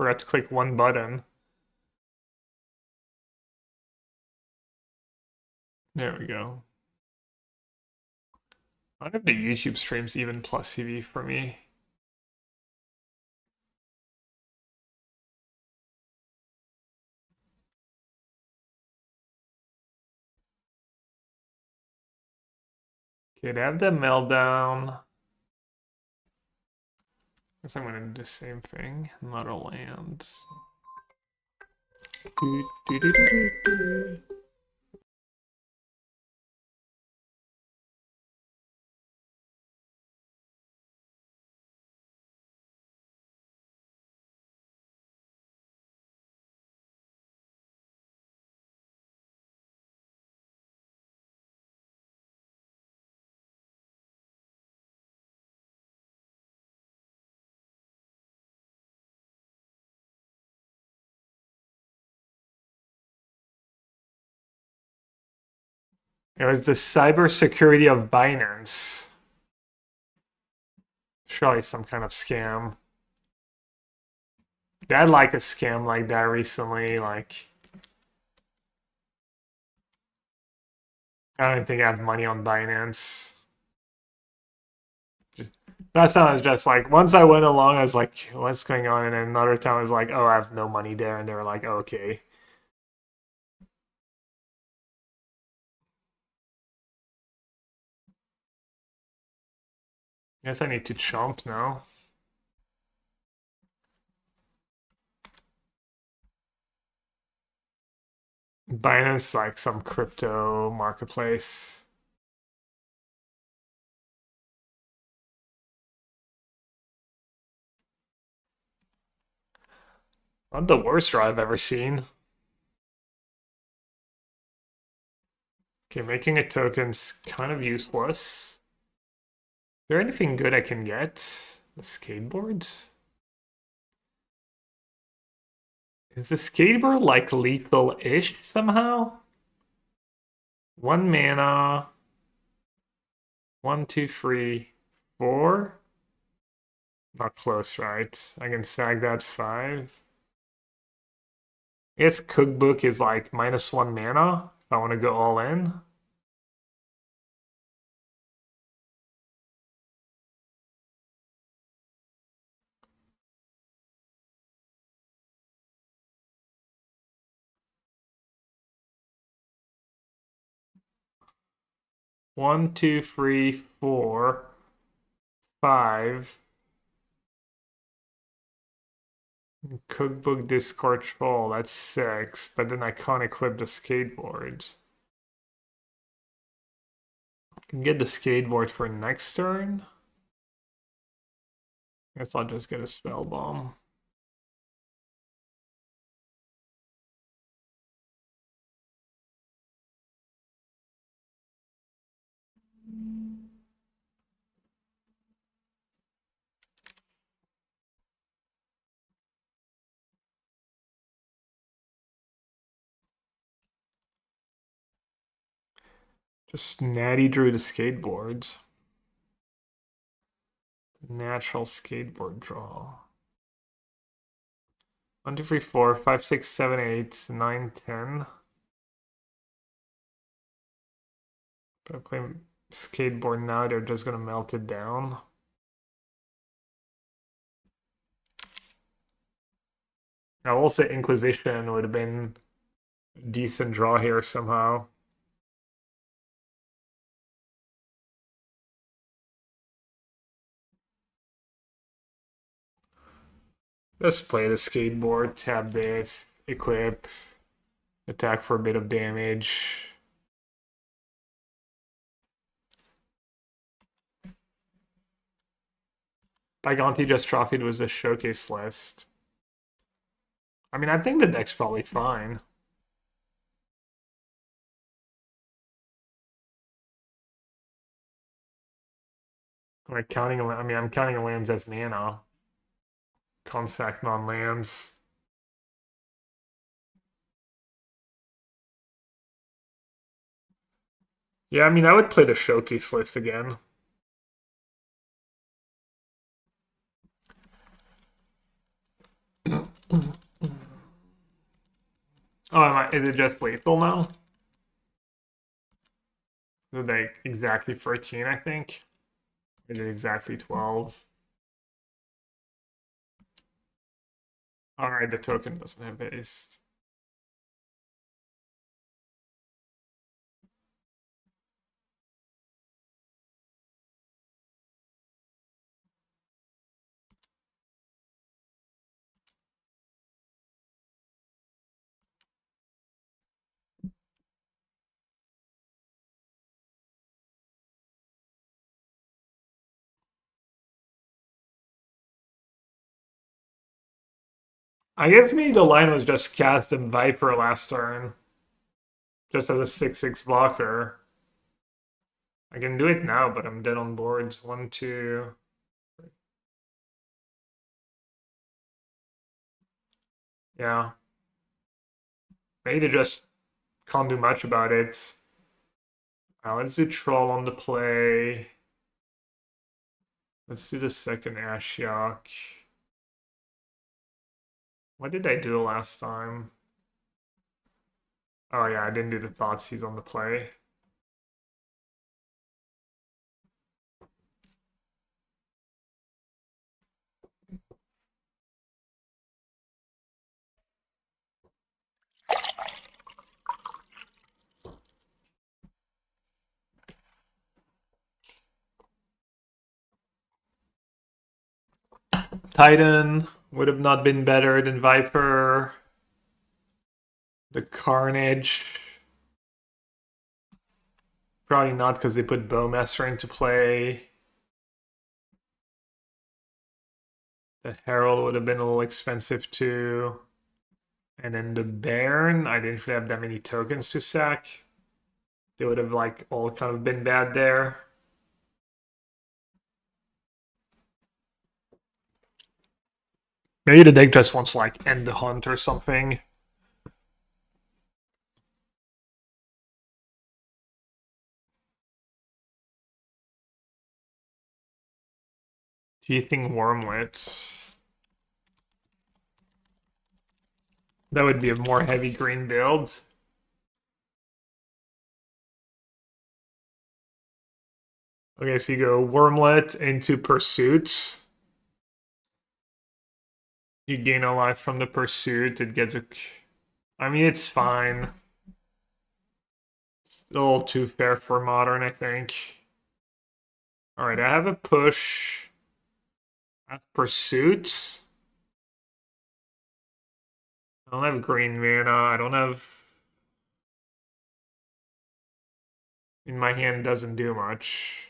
Forgot to click one button. There we go. I wonder if the YouTube stream's even plus CV for me. Okay, to have the meltdown. Guess I'm gonna do the same thing. Another lands. It was the cybersecurity of Binance. Surely some kind of scam. They had like a scam like that recently. Like, I don't think I have money on Binance. Last time I was just like, once I went along, I was like, what's going on? And then another time I was like, oh, I have no money there. And they were like, oh, okay. Guess I need to chomp now. Binance, like some crypto marketplace. Not the worst draw I've ever seen. Okay, making a token's kind of useless. Is there anything good I can get? The skateboard? Is the skateboard like lethal-ish somehow? 1 mana. 1, 2, 3, 4. Not close, right? I can sag that 5. I guess Cookbook is like -1 mana if I want to go all in. One, two, three, 4, 5. Cookbook discard troll, that's 6, but then I can't equip the skateboard. I can get the skateboard for next turn. Guess I'll just get a spell bomb. Just natty drew the skateboards. Natural skateboard draw. 1, 2, 3, 4, 5, 6, 7, 8, 9, 10. If I play skateboard now, they're just gonna melt it down. I will say Inquisition would have been a decent draw here somehow. Let's play the skateboard, tap this, equip, attack for a bit of damage. Giganti just trophied was the showcase list. I mean, I think the deck's probably fine. Like counting, I mean, I'm counting lands as mana. Consact non-lands. Yeah, I mean, I would play the showcase list again. Oh, is it just lethal now? Is it like exactly 13, I think? Is it exactly 12? Alright, the token doesn't have haste. I guess maybe the line was just cast and Viper last turn, just as a 6/6 blocker. I can do it now, but I'm dead on boards. 1, 2. Yeah. Maybe they just can't do much about it. Let's do Troll on the play. Let's do the second Ashiok. What did I do last time? Oh yeah, I didn't do the Thoughtseize on the play. Titan would have not been better than Viper. The Carnage. Probably not because they put Bowmaster into play. The Herald would have been a little expensive too. And then the Baron, I didn't really have that many tokens to sack. They would have like all kind of been bad there. Maybe the deck just wants to like end the hunt or something. Teething Wormlet. That would be a more heavy green build. Okay, so you go Wormlet into Pursuit. You gain a life from the Pursuit. It gets a... I mean, it's fine. It's a little too fair for Modern, I think. Alright, I have a push. I have Pursuit. I don't have green mana. I don't have... In my hand doesn't do much.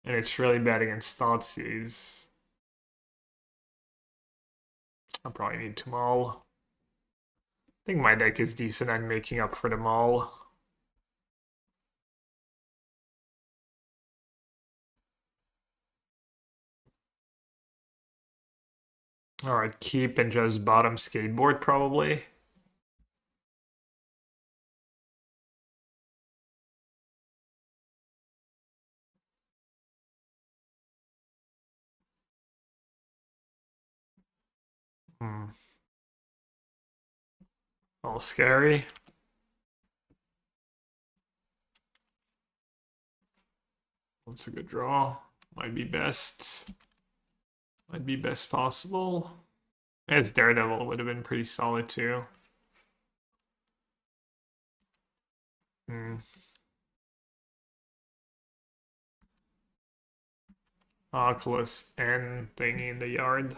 And it's really bad against Thoughtseize. I'll probably need to maul. I think my deck is decent at making up for the maul. Alright, keep and just bottom skateboard probably. All scary. That's a good draw. Might be best. Might be best possible. As Daredevil would have been pretty solid too. Oculus and thingy in the yard.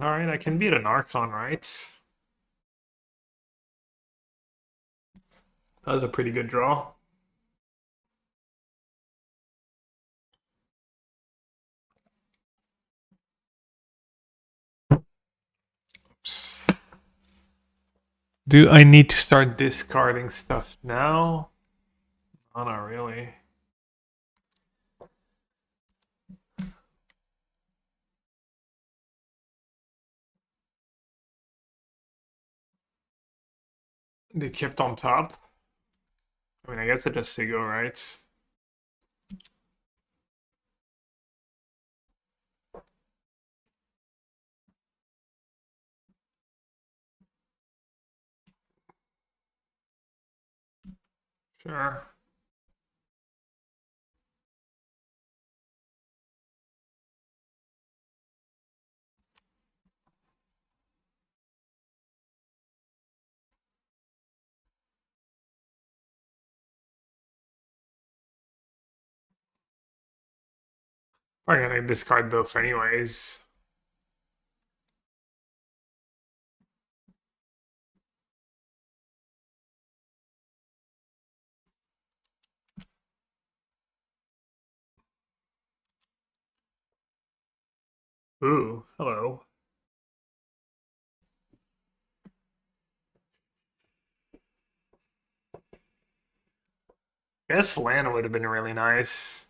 Alright, I can beat an Archon, right? That was a pretty good draw. Oops. Do I need to start discarding stuff now? Oh, not really. They kept on top. I mean, I guess I just say go, right? Sure. I'm gonna discard both anyways. Ooh, hello. Guess Lana would have been really nice.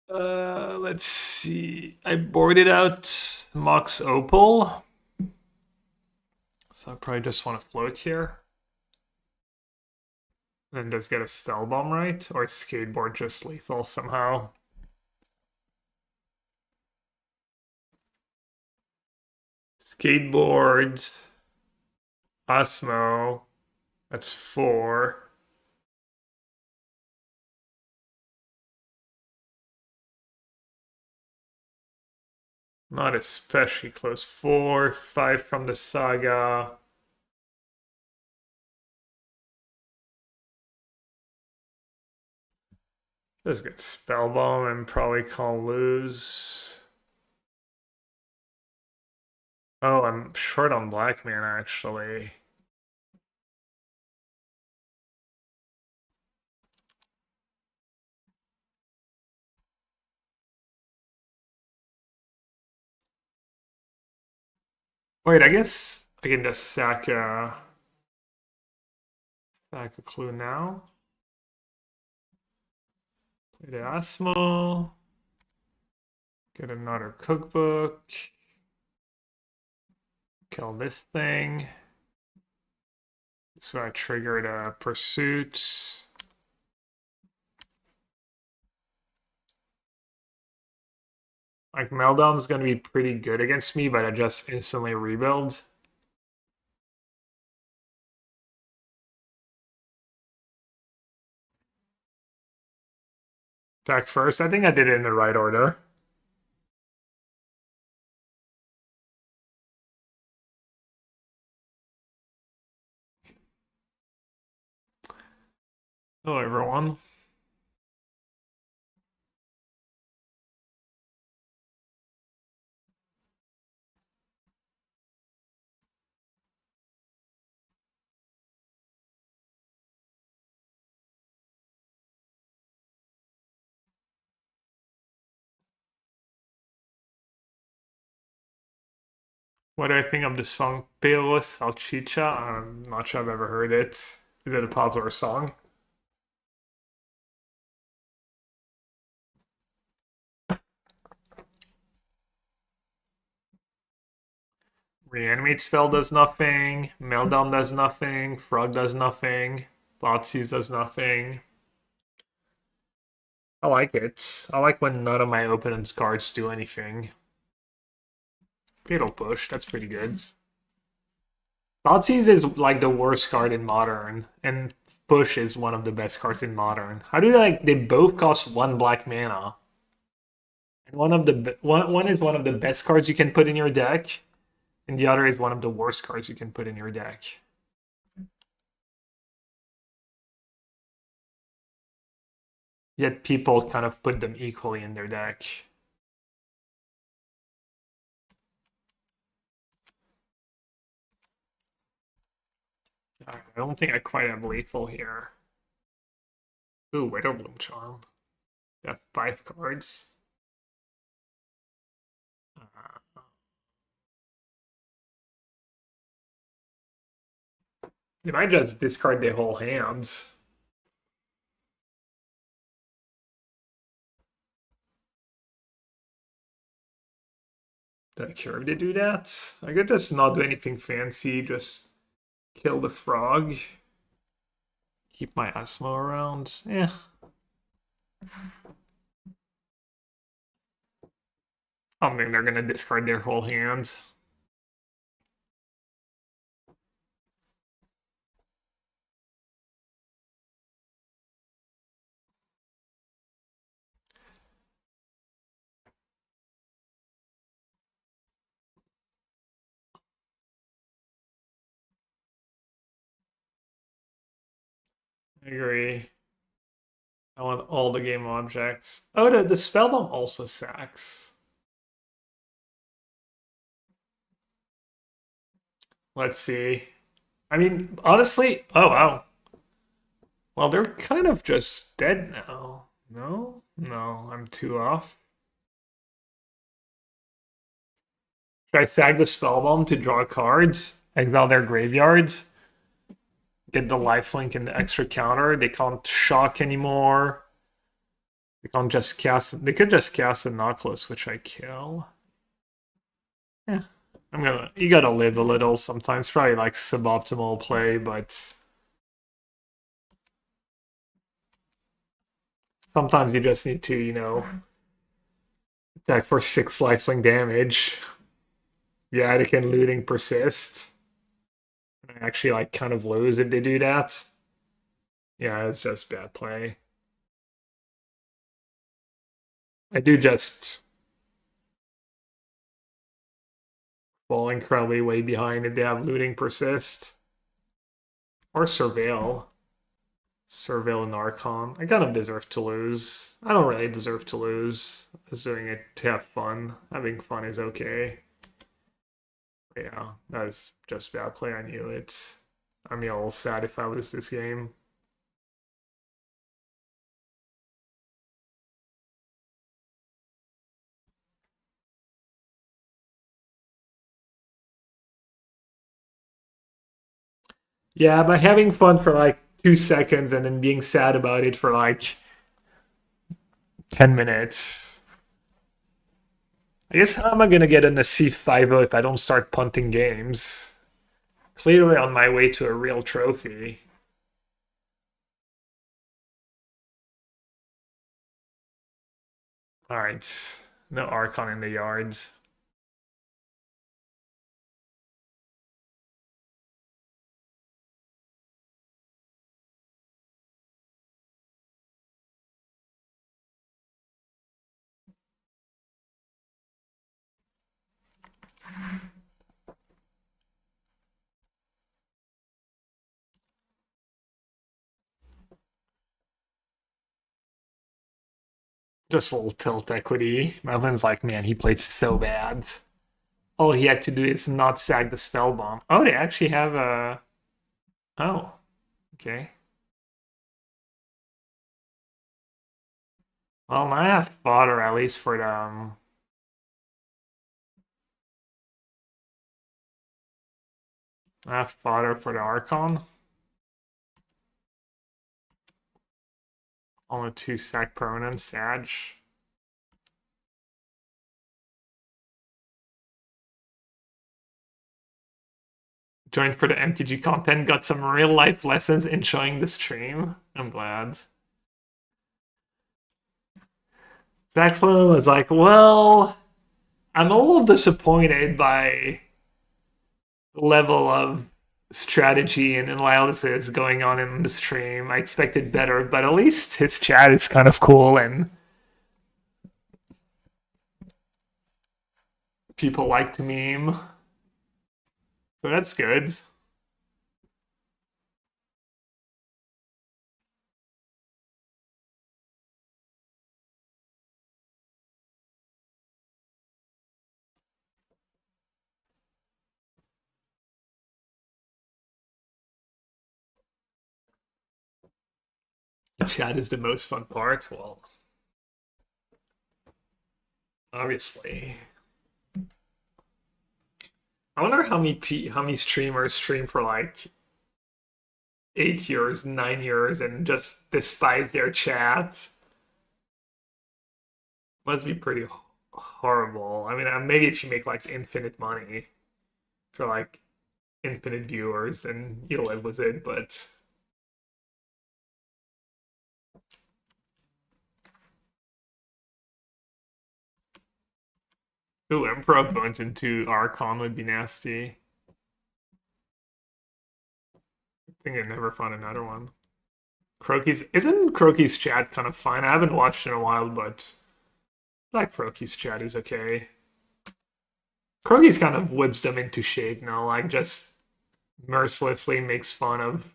Let's see. I boarded out Mox Opal. So I probably just want to float here. And just get a spell bomb, right? Or skateboard just lethal somehow. Skateboards. Asmo. That's 4. Not especially close. 4, 5 from the saga. Just get spell bomb and probably can't lose. Oh, I'm short on black mana actually. Wait, I guess I can just sack a clue now. Play the Asmo. Get another cookbook. Kill this thing. So I triggered a pursuit. Like Meltdown is going to be pretty good against me, but I just instantly rebuild. Attack first. I think I did it in the right order. Hello, everyone. What do I think of the song Pelo Salchicha? I'm not sure I've ever heard it. Is it a popular song? Reanimate spell does nothing. Meltdown does nothing. Frog does nothing. Thoughtseize does nothing. I like it. I like when none of my opponent's cards do anything. Fatal Push, that's pretty good. Thoughtseize is like the worst card in Modern, and Push is one of the best cards in Modern. How do they both cost 1 black mana? And one is one of the best cards you can put in your deck, and the other is one of the worst cards you can put in your deck. Yet people kind of put them equally in their deck. I don't think I quite have lethal here. Ooh, Widowbloom Charm. Got 5 cards. They might just discard their whole hands. Did I care to do that? I could just not do anything fancy, just kill the frog. Keep my Asmo around. Yeah. I don't think they're gonna discard their whole hands. I agree. I want all the game objects. Oh, the spell bomb also sacks. Let's see. I mean, honestly, oh wow. Well, they're kind of just dead now. No? No, I'm too off. Should I sag the spell bomb to draw cards? Exile their graveyards? Get the lifelink and the extra counter. They can't shock anymore. They can't just cast. They could just cast a Nautilus, which I kill. Yeah, I'm gonna. You gotta live a little sometimes. Probably like suboptimal play, but sometimes you just need to, attack for 6 lifelink damage. Yeah, they can looting persist. I actually like kind of lose if they do that. Yeah, it's just bad play. I do just fall incredibly way behind if they have looting persist. Or surveil. Surveil and Archon. I kind of deserve to lose. I don't really deserve to lose. I was doing it to have fun. Having fun is okay. But yeah, that was just bad play. I knew it. I'd be all sad if I lose this game. Yeah, but having fun for like 2 seconds and then being sad about it for like 10 minutes. I guess how am I gonna get in a C5 if I don't start punting games? Clearly on my way to a real trophy. Alright. No Archon in the yards. Just a little tilt equity. Melvin's like, man, he played so bad. All he had to do is not sag the spell bomb. Oh, they actually have a. Oh, okay. Well, I have fodder at least for them. I have fodder for the Archon. Only 2 sack permanent, Sag. Joined for the MTG content, got some real life lessons enjoying the stream. I'm glad. Zaxlin was like, well, I'm a little disappointed by the level of strategy and analysis going on in the stream. I expected better, but at least his chat is kind of cool and people like to meme. So that's good. Chat is the most fun part. Well, obviously. I wonder how many streamers stream for like 8 years, 9 years, and just despise their chat. Must be pretty horrible. I mean, maybe if you make like infinite money for like infinite viewers, then you'll live with it. But ooh, Emperor Bones into Archon would be nasty. I think I never found another one. Croaky's isn't Croaky's chat kind of fine? I haven't watched in a while, but like Croaky's chat is okay. Croaky's kind of whips them into shape now, like just mercilessly makes fun of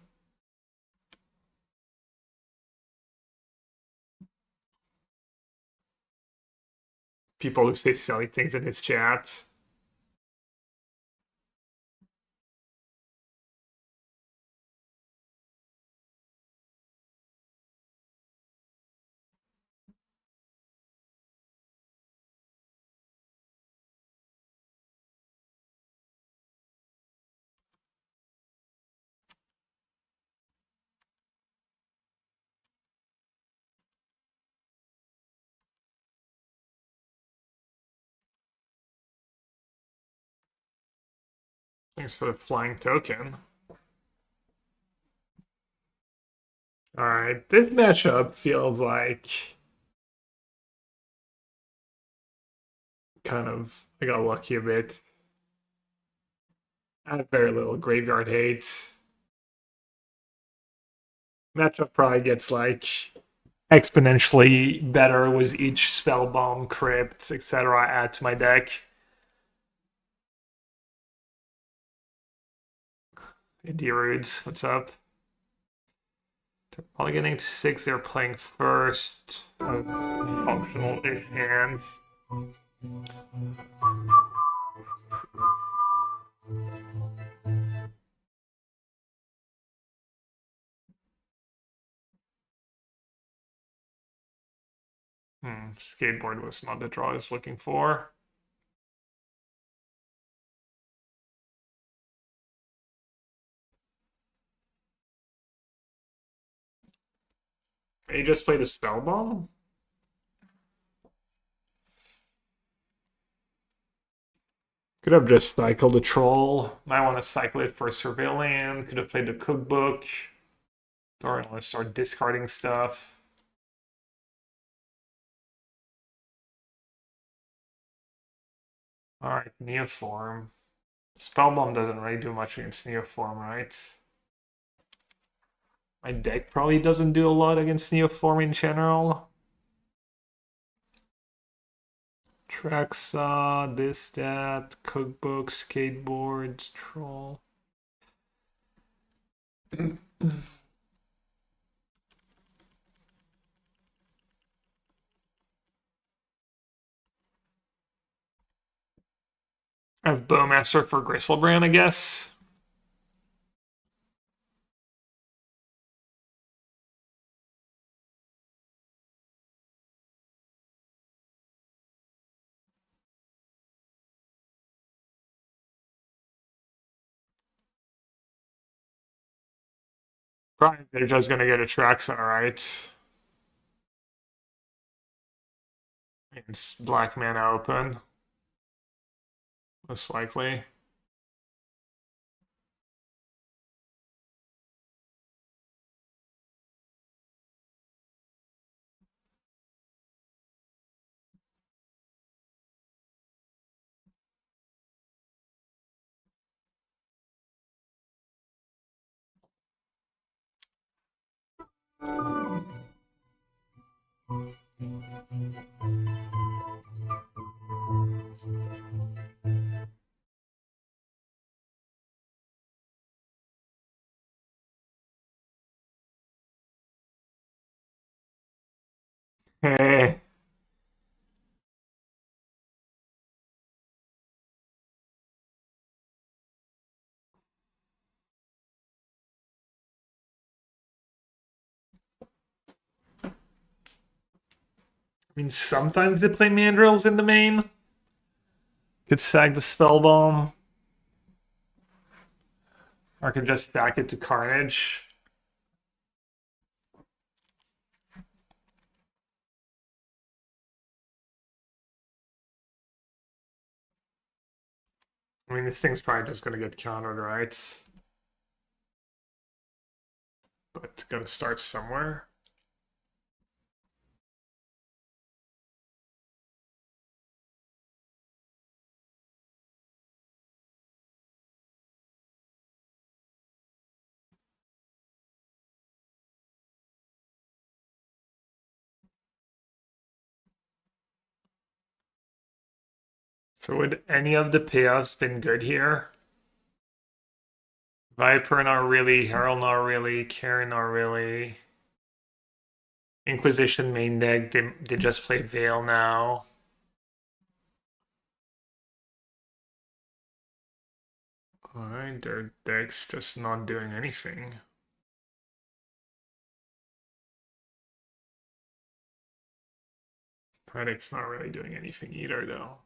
people who say silly things in his chat. Thanks for the flying token. All right, this matchup feels like kind of I got lucky a bit. I have very little graveyard hate. Matchup probably gets like exponentially better with each spellbomb, crypt, etc. I add to my deck. Rudes, what's up? They're probably getting to 6. They're playing first. Functional-ish hands. Skateboard was not the draw I was looking for. He just played a spell bomb? Could have just cycled a troll. Might want to cycle it for a surveillance. Could have played the cookbook. Or I want to start discarding stuff. Alright, Neoform. Spellbomb doesn't really do much against Neoform, right? My deck probably doesn't do a lot against Neoform in general. Traxa, this, that, cookbook, skateboard, troll. I have Bowmaster for Gristlebrand, I guess. Probably they're just gonna get a Traxa, right? It's black mana open. Most likely. Hey. I mean, sometimes they play Mandrills in the main. Could sag the Spellbomb. Or I could just stack it to Carnage. I mean, this thing's probably just gonna get countered, right? But gotta start somewhere. So would any of the payoffs been good here? Viper not really, Herald not really, Karen not really. Inquisition main deck, they just play Veil now. Alright, their deck's just not doing anything. My deck's not really doing anything either, though.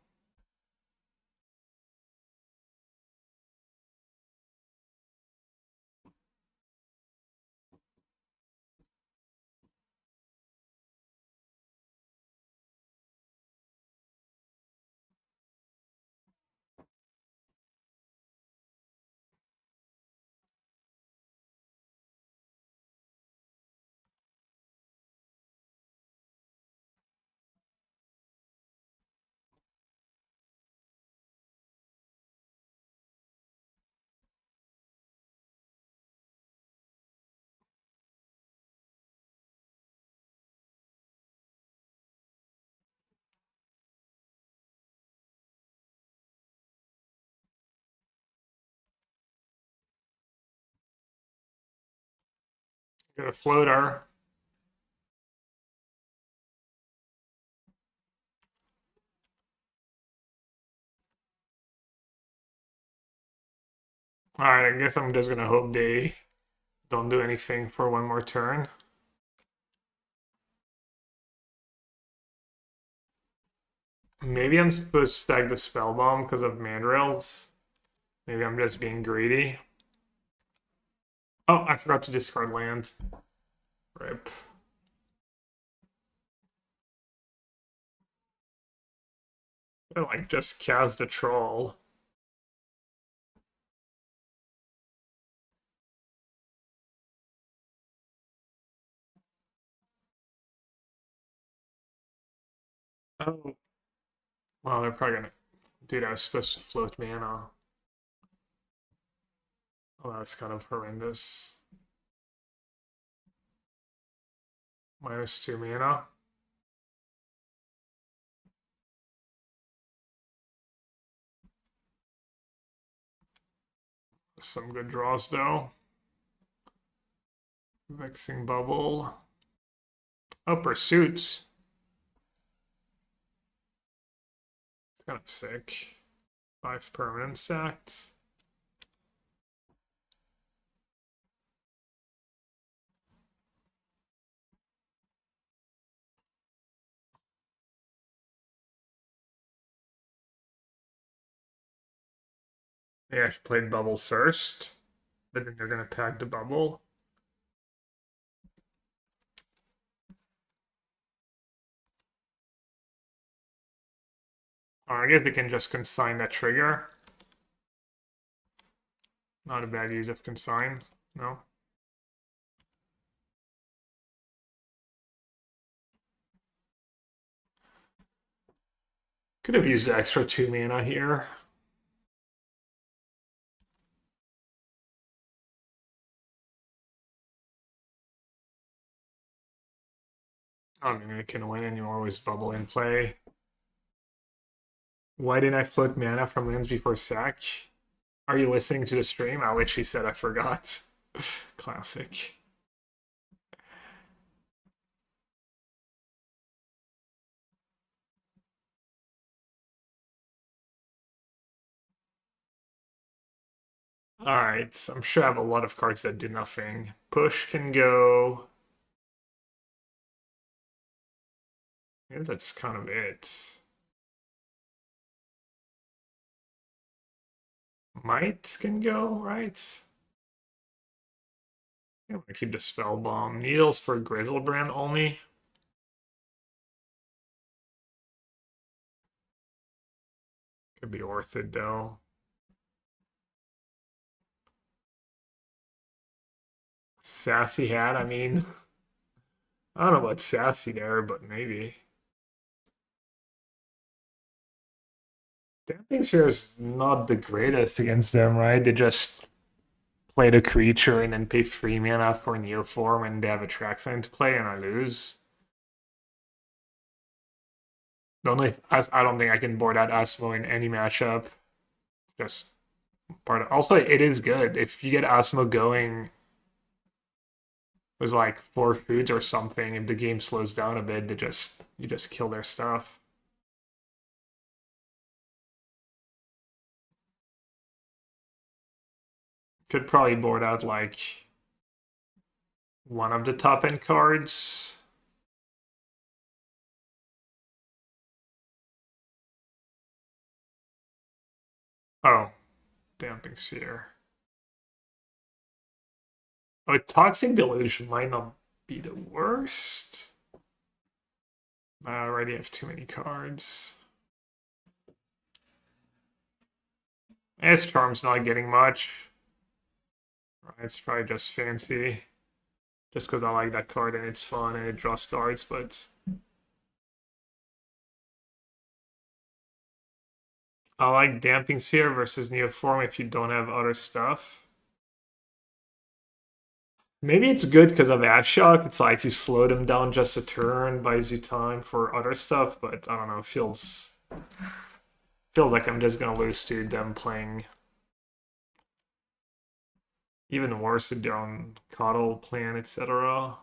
Got a floater. Alright, I guess I'm just gonna hope they don't do anything for one more turn. Maybe I'm supposed to stack the spell bomb because of mandrails. Maybe I'm just being greedy. Oh, I forgot to discard land. Rip. I like just cast the troll. Oh, well, they're probably gonna. Dude, I was supposed to float mana. Oh, that's kind of horrendous. -2 mana. Some good draws though. Vexing Bubble. Oh, Pursuits. It's kind of sick. 5 permanent sacked. They actually played Bubble first, but then they're gonna pack the Bubble. I guess they can just consign that trigger. Not a bad use of consign, no. Could have used the extra 2 mana here. I don't think I can win anymore with Bubble in play. Why didn't I float mana from lands before sack? Are you listening to the stream? I literally said I forgot. Classic. Alright, I'm sure I have a lot of cards that do nothing. Push can go. I guess that's kind of it. Might can go, right? I'm gonna keep the spell bomb. Needles for Grizzlebrand only. Could be Orchid though. Sassy hat, I mean, I don't know about sassy there, but maybe. Damping Sphere is not the greatest against them, right? They just play the creature and then pay 3 mana for Neoform and they have a track sign to play and I lose. The only I don't think I can board out Asmo in any matchup. Just part of also it is good. If you get Asmo going with like 4 foods or something, if the game slows down a bit, you just kill their stuff. Could probably board out like one of the top end cards. Oh, Damping Sphere. Oh, Toxic Deluge might not be the worst. I already have too many cards. S Charm's not getting much. It's probably just fancy. Just because I like that card and it's fun and it draws cards, but I like Damping Sphere versus Neoform if you don't have other stuff. Maybe it's good because of Shock. It's like you slow them down just a turn, buys you time for other stuff, but I don't know, it feels like I'm just gonna lose to them playing even worse if they're on Coddle plan, etc.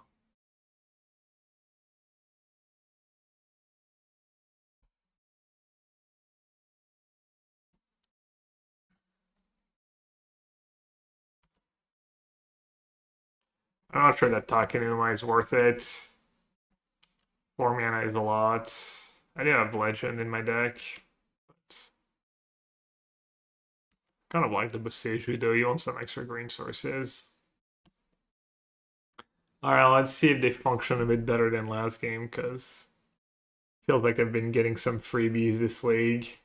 I'm not sure that Takenuma is worth it. 4 mana is a lot. I do have Legend in my deck. But kind of like the Boseiju though. You want some extra green sources. Alright, let's see if they function a bit better than last game, because feels like I've been getting some freebies this league.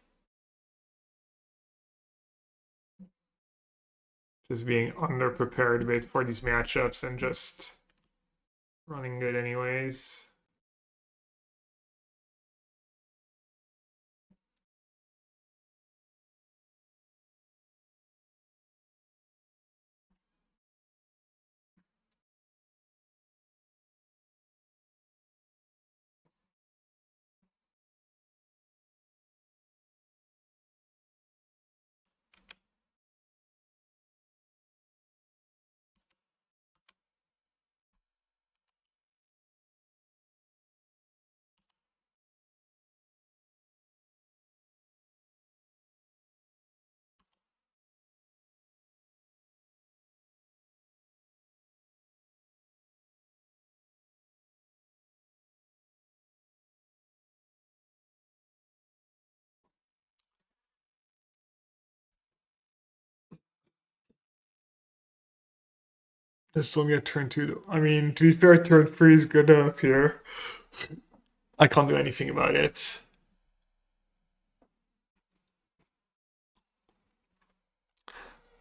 Just being underprepared a bit for these matchups and just running good anyways. Just don't get turn 2 though. I mean, to be fair, turn 3 is good enough here. I can't do anything about it.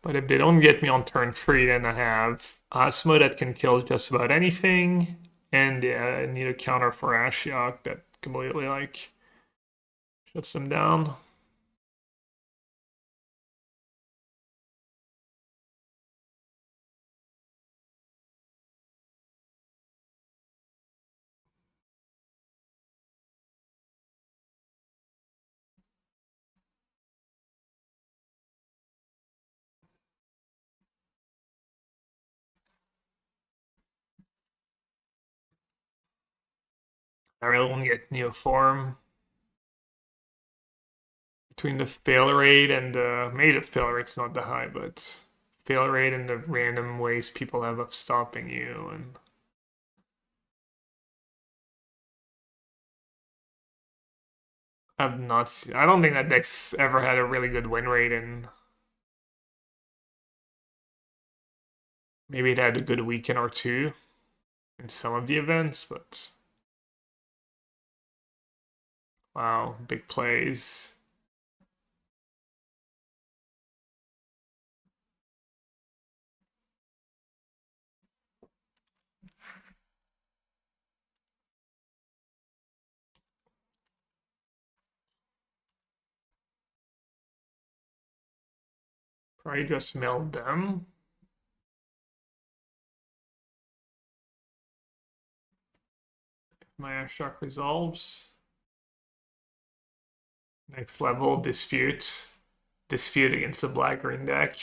But if they don't get me on turn 3, then I have Asmo that can kill just about anything, and I need a counter for Ashiok that completely like shuts them down. I really want to get Neoform. Between the fail rate and maybe the fail rate's not that high, but fail rate and the random ways people have of stopping you, and I've not seen, I don't think that deck's ever had a really good win rate, and maybe it had a good weekend or two in some of the events, but wow, big plays. Probably just meld them. My Ashock resolves. Next level, dispute. Dispute against the black-green deck.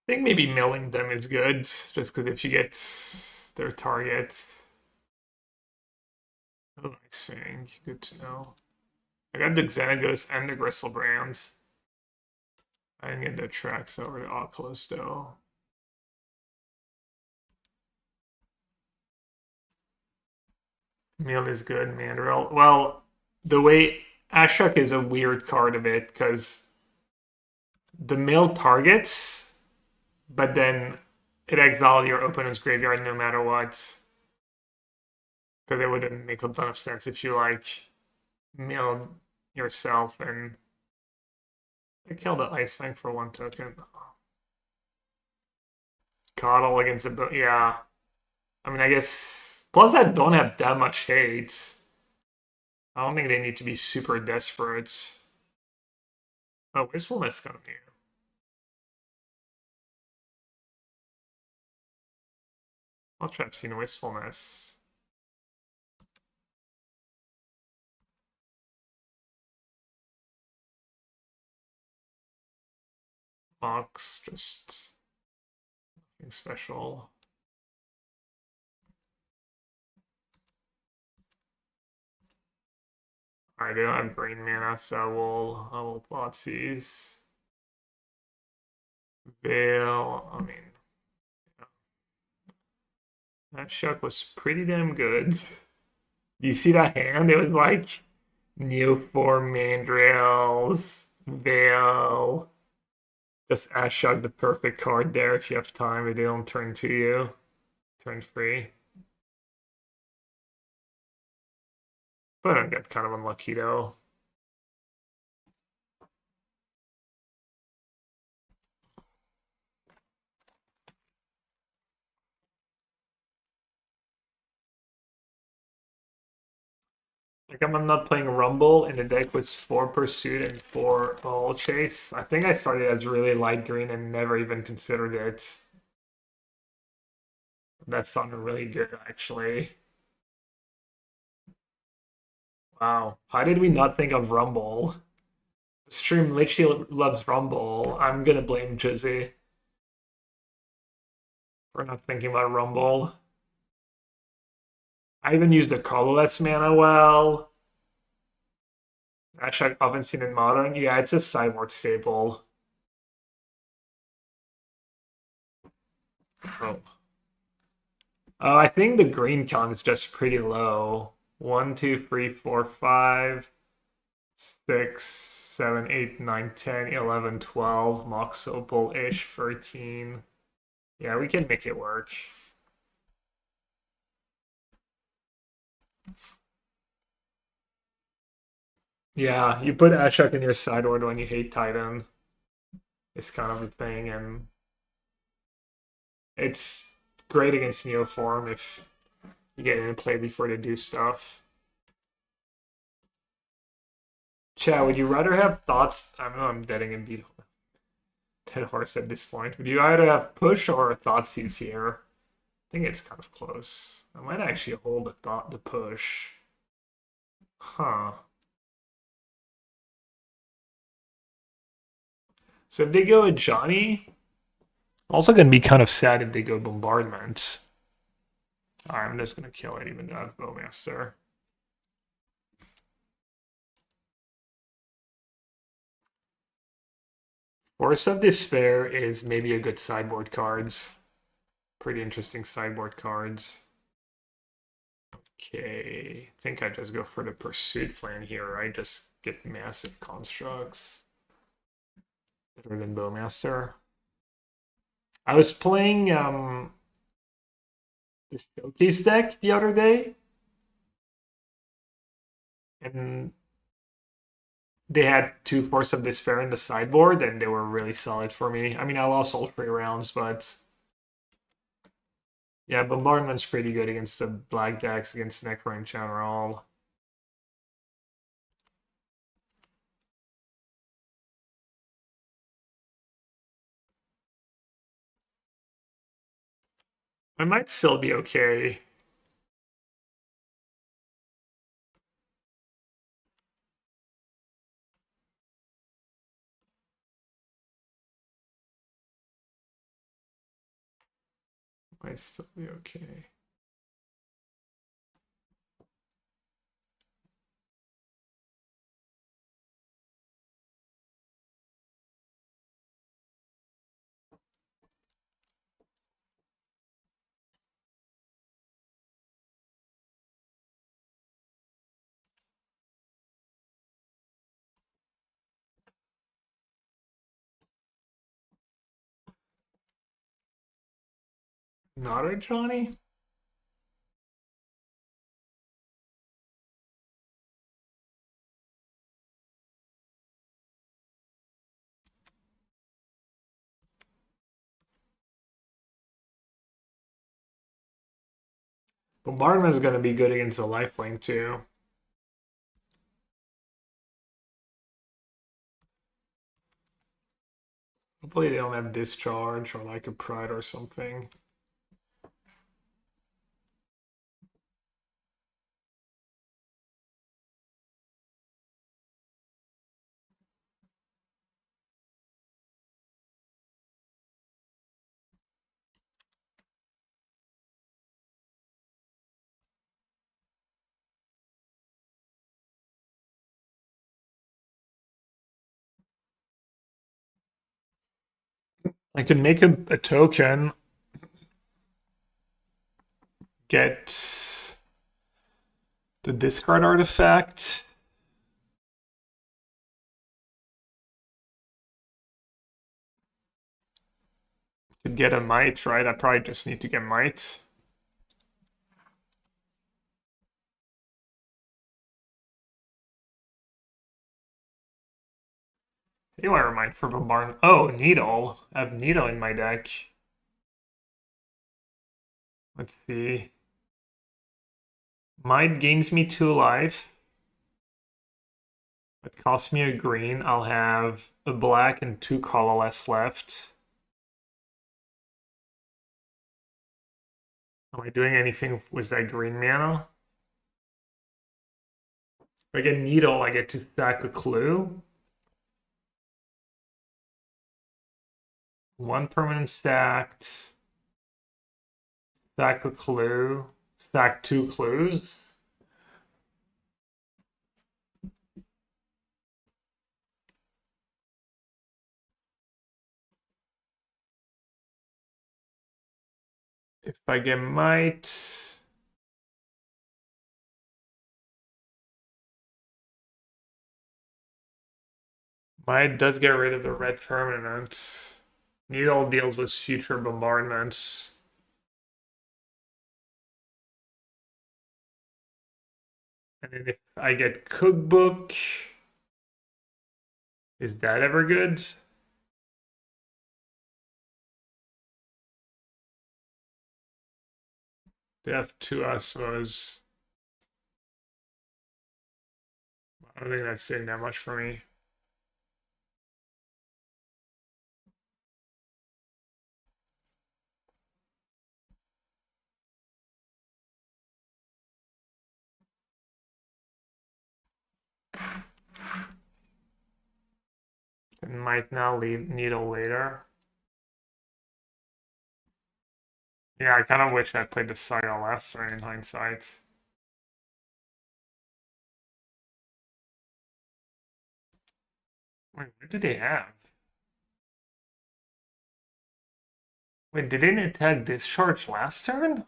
I think maybe milling them is good, just because if you get their target, Oh, nice thing. Good to know. I got the Xenagos and the Gristlebrand. I didn't get the tracks over to Oculus though. Meal is good, Mandrill. Well, the way Ashok is a weird card a bit because the mill targets, but then it exiles your opponent's graveyard no matter what. Because it wouldn't make a ton of sense if you like milled yourself and I killed the Ice Fang for 1 token. Coddle against a yeah. I mean, I guess plus I don't have that much hate. I don't think they need to be super desperate. Oh, wastefulness coming here. I'll try to see wastefulness. Mox, just nothing special. Alright, I don't have green mana, so I will plot these. Veil, I mean, that shuck was pretty damn good. You see that hand? It was like Neoform Mandrills, Veil. Just Ashug the perfect card there if you have time, if they don't turn to you. Turn free. But I got kind of unlucky though. Like I'm not playing Rumble in the deck with 4 Pursuit and 4 All Chase. I think I started as really light green and never even considered it. That sounded really good actually. Wow. How did we not think of Rumble? The stream literally loves Rumble. I'm gonna blame Josie for not thinking about Rumble. I even used the colorless mana well. Actually, I haven't seen in modern. Yeah, it's a sideboard staple. Oh. Oh, I think the green count is just pretty low. 1, 2, 3, 4, 5, 6, 7, 8, 9, 10, 11, 12. Mox Opal-ish, 13. Yeah, we can make it work. Yeah, you put Ashok in your sideboard when you hate Titan. It's kind of a thing, and it's great against Neoform if you get into play before they do stuff. Chad, would you rather have thoughts? I don't know, I'm betting and beat Dead Horse at this point. Would you either have push or thought here? I think it's kind of close. I might actually hold the push. Huh. So if they go with Johnny, I'm also gonna be kind of sad if they go bombardment. Alright, I'm just gonna kill it even though I have Bowmaster. Force of Despair is maybe a good sideboard cards. Pretty interesting sideboard cards. Okay, I think I just go for the pursuit plan here, right? Just get massive constructs. Better than Bowmaster. I was playing the showcase deck the other day, and they had 2 Force of Despair in the sideboard, and they were really solid for me. I mean, I lost all 3 rounds, but yeah, Bombardment's pretty good against the black decks, against Necro in general. I might still be okay. Might still be okay. Not a Johnny? Bombardment is going to be good against the lifelink too. Hopefully they don't have discharge or like a pride or something. I can make a token, get the discard artifact. Could get a might, right? I probably just need to get might. You are might for bombardment. Oh, needle. I have needle in my deck. Let's see. Might gains me 2 life. It costs me a green. I'll have a black and 2 colorless left. Am I doing anything with that green mana? If I get needle, I get to stack a clue. 1 permanent stacked. Stack a clue. Stack 2 clues. If I get might. Might does get rid of the red permanent. Needle deals with future bombardments. And then if I get cookbook, is that ever good? They have 2 Asmos. I don't think that's saying that much for me. It might now lead needle later. Yeah, I kind of wish I played the Saga last turn in hindsight. Wait, what did they have? Wait, did they attack discharge last turn?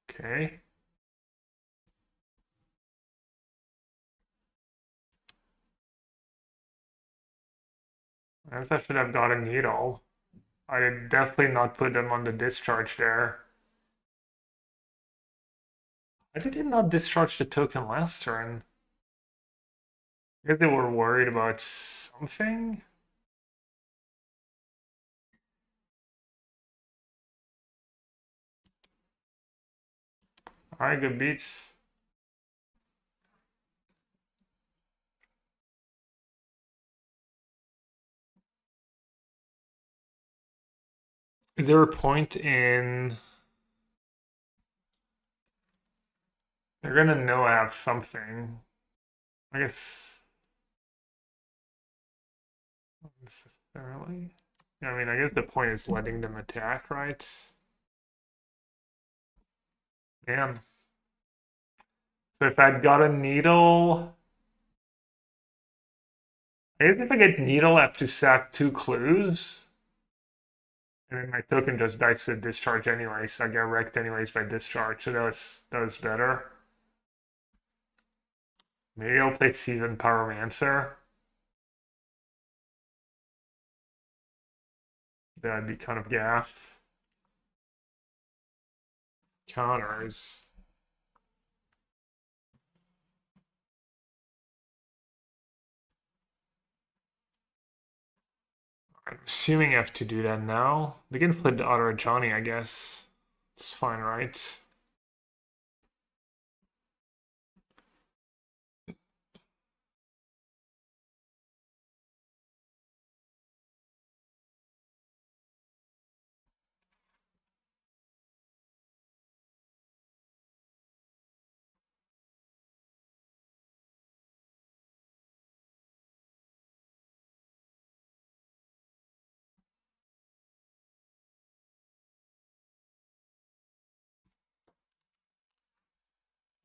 Okay. I guess I should have got a needle. I did definitely not put them on the discharge there. Why did they not discharge the token last turn? I guess they were worried about something? Alright, good beats. Is there a point in... They're gonna know I have something. I guess... Not necessarily. I mean, I guess the point is letting them attack, right? Damn. So if I'd got a needle... I guess if I get needle, I have to sack 2 clues. And then my token just dies to discharge anyway, so I get wrecked anyways by discharge. So that was better. Maybe I'll play Seasoned Pyromancer. That'd be kind of gas. Counters. I'm assuming I have to do that now. They can flip the other Johnny, I guess. It's fine, right?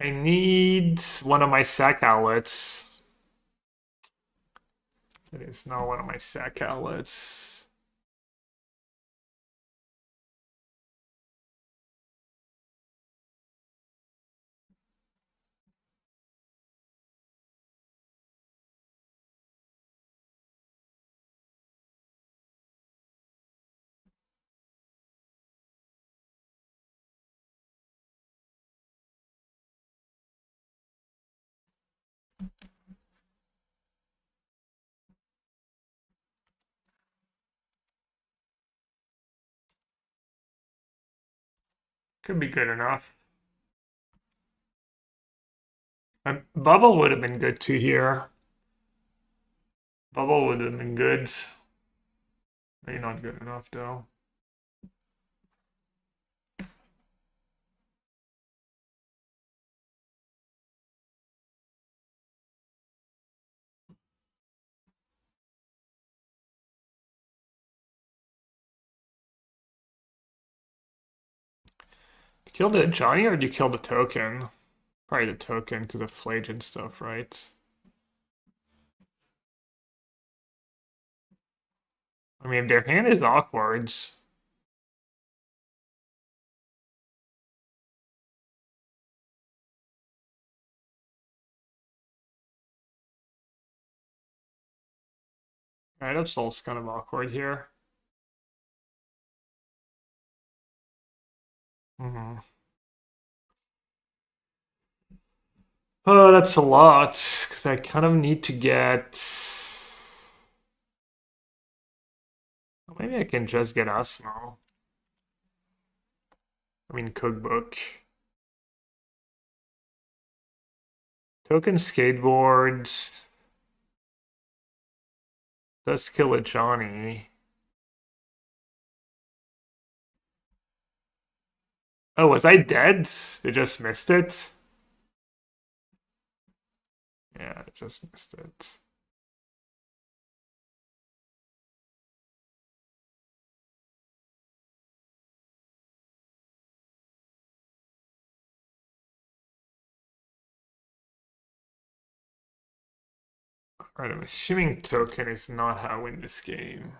I need one of my sack outlets. It is not one of my sack outlets. Could be good enough. Bubble would have been good too here. Bubble would have been good. Maybe not good enough though. Kill the Johnny or do you kill the token? Probably the token because of Flage and stuff, right? I mean, their hand is awkward. Right, Absol's kind of awkward here. Mm-hmm. Oh, that's a lot, because I kind of need to get... Maybe I can just get Asmo. I mean, cookbook. Token skateboards. Does kill a Johnny. Oh, was I dead? They just missed it? Yeah, I just missed it. Alright, I'm assuming token is not how I win this game.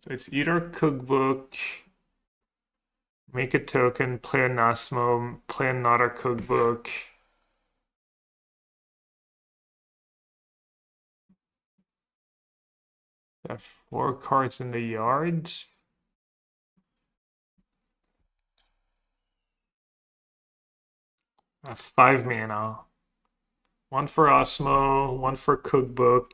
So it's either cookbook, make a token, play a Nasmo, play another cookbook. I have 4 cards in the yard. I have 5 mana. One for Asmo, one for cookbook.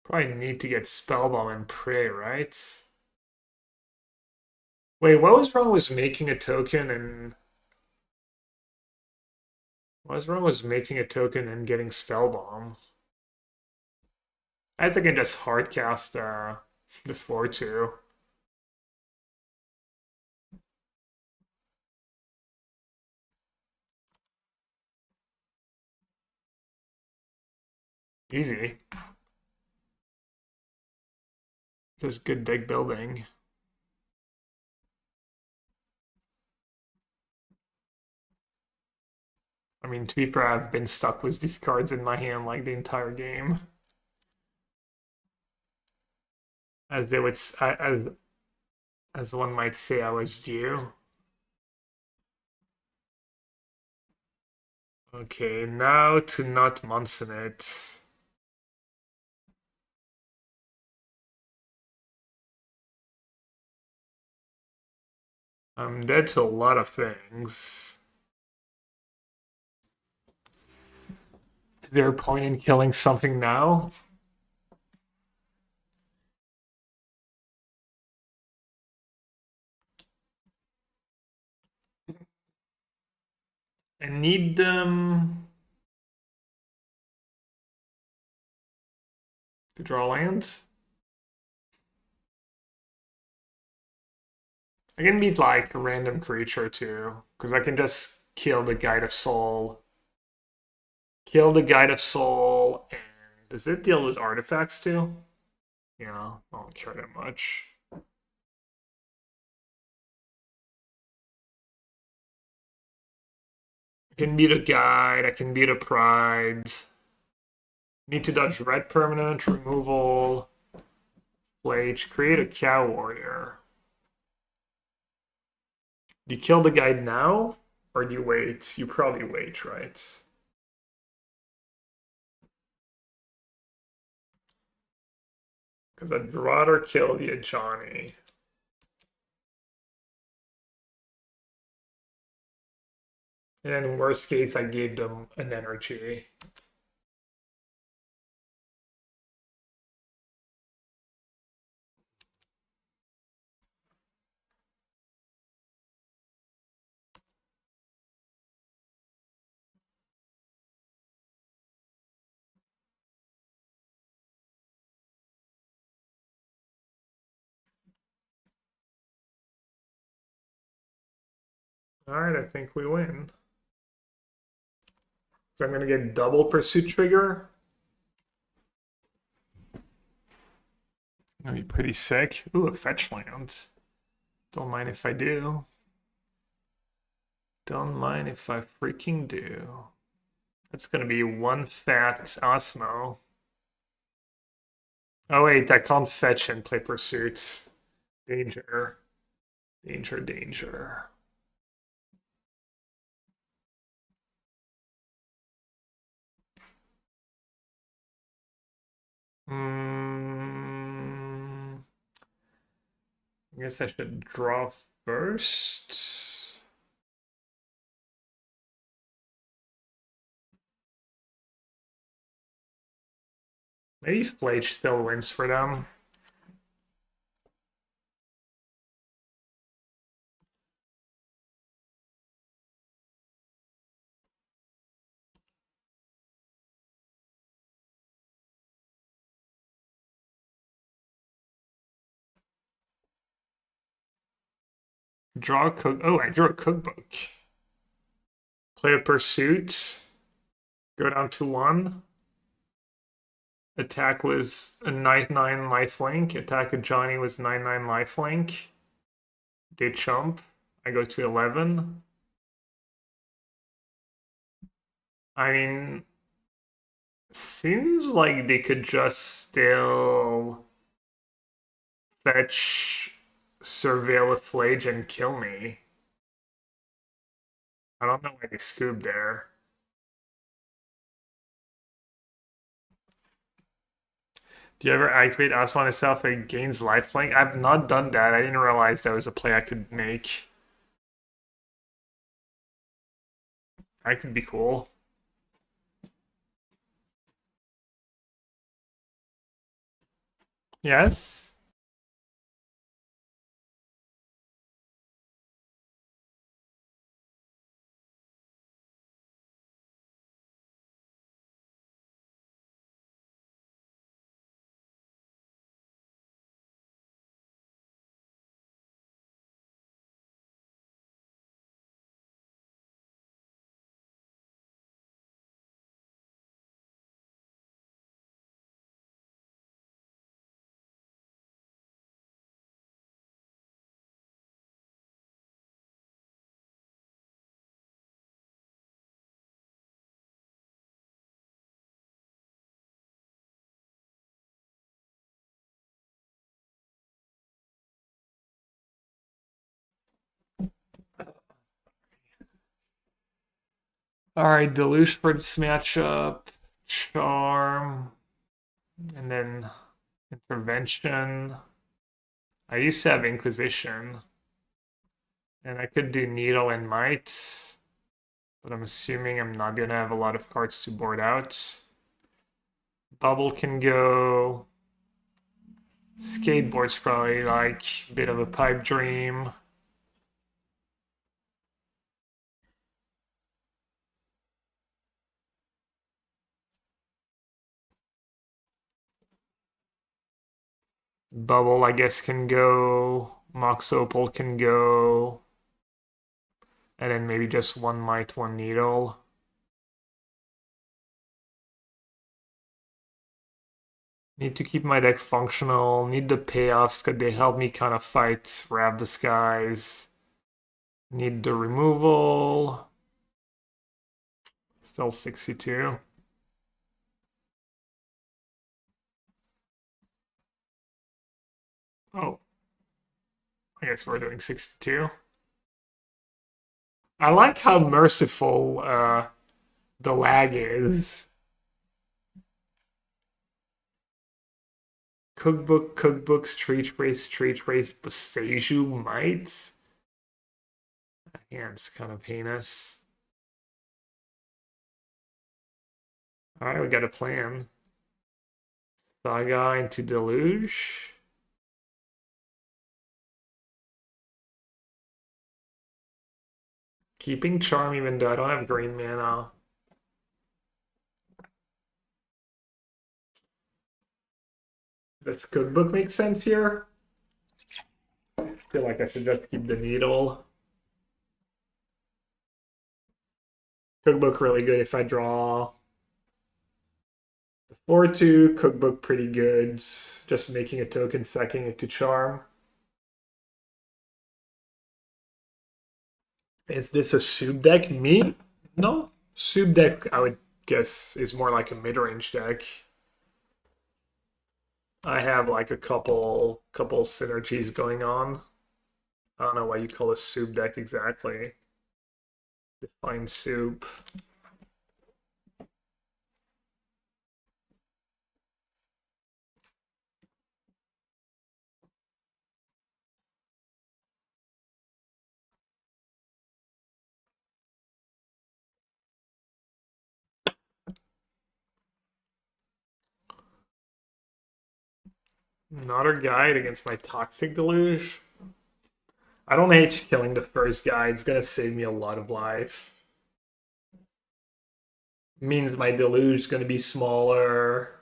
Probably need to get Spellbomb and pray, right? Wait, what was wrong with making a token and what was wrong with making a token and getting Spellbomb? I think I can just hardcast the 4-2. Easy. Just good deck building. I mean, to be fair, I've been stuck with these cards in my hand like the entire game. as they would as one might say, I was due. Okay, now to not Munson it. I'm dead to a lot of things. Is there a point in killing something now? I need them to draw lands. I can beat like a random creature too, because I can just kill the Guide of Soul. Kill the Guide of Soul, and does it deal with artifacts too? Yeah, I don't care that much. I can beat a Guide, I can beat a Pride. Need to dodge red permanent, removal, Flage, create a Cow Warrior. Do you kill the Guide now? Or do you wait? You probably wait, right? Because I'd rather kill the Ajani. And then in worst case, I gave them an energy. Alright, I think we win. So I'm going to get double pursuit trigger. Gonna be pretty sick. Ooh, a fetch land. Don't mind if I do. Don't mind if I freaking do. That's gonna be one fat Asmo. Oh wait, I can't fetch and play pursuits. Danger. Danger, danger. Hmm. I guess I should draw first. Maybe Flage still wins for them. Draw a cook. Oh, I drew a cookbook. Play a pursuit. Go down to 1. Attack was a 9/9 lifelink. Attack of Johnny was 9/9 lifelink. They chump. I go to 11. I mean, seems like they could just still fetch Surveil with Flage and kill me. I don't know why they scooped there. Do you ever activate Asmo itself and gains lifelink? I've not done that. I didn't realize that was a play I could make. That could be cool. Yes. Alright, Deluge for this matchup. Charm. And then Intervention. I used to have Inquisition. And I could do Needle and Might. But I'm assuming I'm not gonna have a lot of cards to board out. Bubble can go. Skateboard's probably like a bit of a pipe dream. Bubble, I guess, can go. Mox Opal can go. And then maybe just one Might, one Needle. Need to keep my deck functional. Need the payoffs because they help me kind of fight Wrath Disguise. Need the removal. Still 62. Oh, I guess we're doing 62. I like how merciful the lag is. Cookbook, Street Race, Bastaju Might. Yeah, it's kind of heinous. Alright, we got a plan. Saga into Deluge. Keeping Charm even though I don't have green mana. Does Cookbook make sense here? I feel like I should just keep the Needle. Cookbook really good if I draw. The 4-2, Cookbook pretty good. Just making a token, sacking it to Charm. Is this a soup deck? Me? No. Soup deck, I would guess, is more like a mid-range deck. I have like a couple synergies going on. I don't know what you call a soup deck exactly. Define soup. Another guide against my Toxic Deluge. I don't hate killing the first guy. It's gonna save me a lot of life. Means my Deluge is gonna be smaller,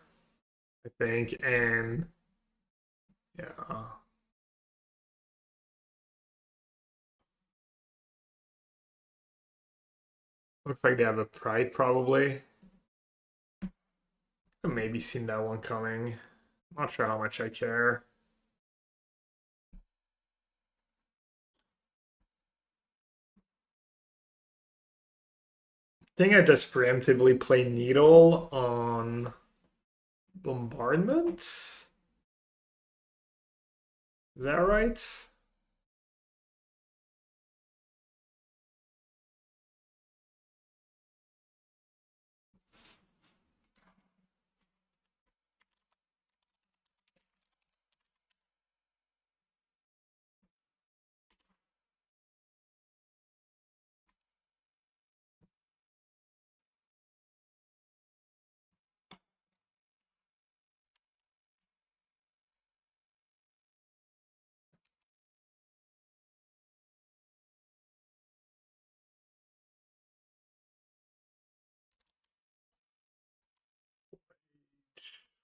I think, and yeah. Looks like they have a Pride probably. I've maybe seen that one coming. Not sure how much I care. I think I just preemptively play Needle on Bombardment. Is that right?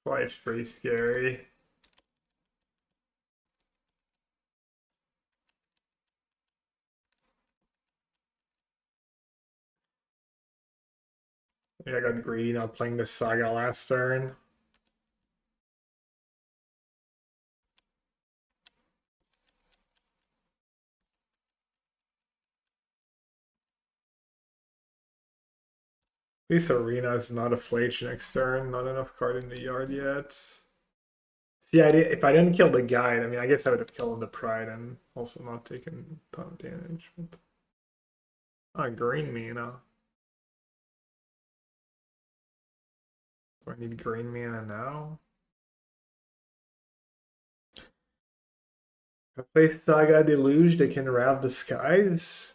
Life's pretty scary. Yeah, I got greedy not playing this Saga last turn. This arena is not a Flage next turn. Not enough card in the yard yet. See, if I didn't kill the guide, I mean, I guess I would have killed the Pride and also not taken a ton of damage. But... Ah, green mana. Do I need green mana now? If I play Saga Deluge, they can Wrath the Skies.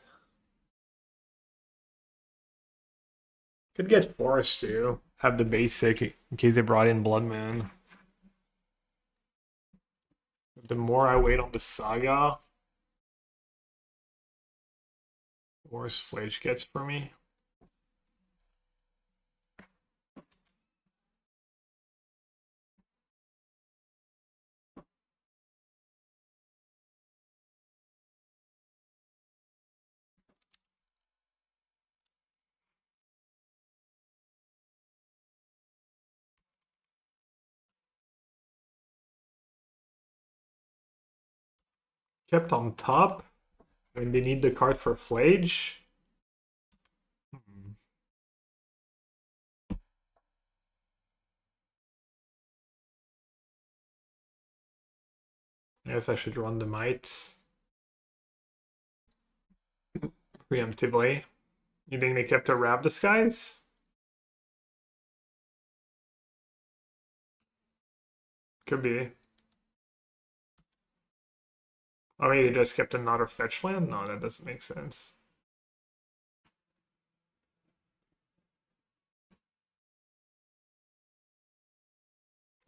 Could get Forest too. Have the basic in case they brought in Blood Moon. The more I wait on the Saga, the worse Flage gets for me. Kept on top when they need the card for Flage. Guess I should run the Might preemptively. You think they kept a Wrath Disguise? Could be. Oh, maybe they just kept another fetch land? No, that doesn't make sense.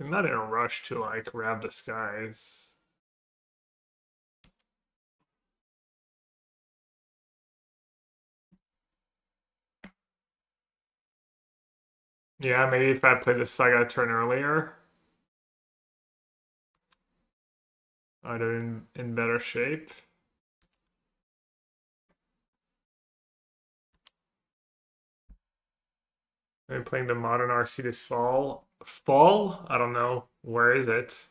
I'm not in a rush to like Wrath Disguise. Yeah, maybe if I played the Saga turn earlier, I'd have been in better shape. I'm playing the modern RC this fall. Fall? I don't know. Where is it?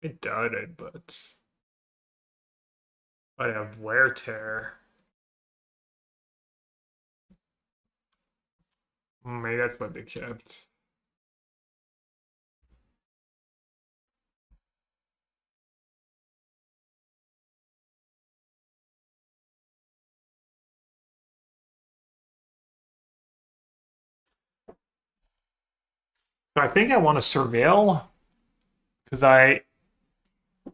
It doubted, but I have Wear Tear. Maybe that's what they kept. So I think I want to surveil because if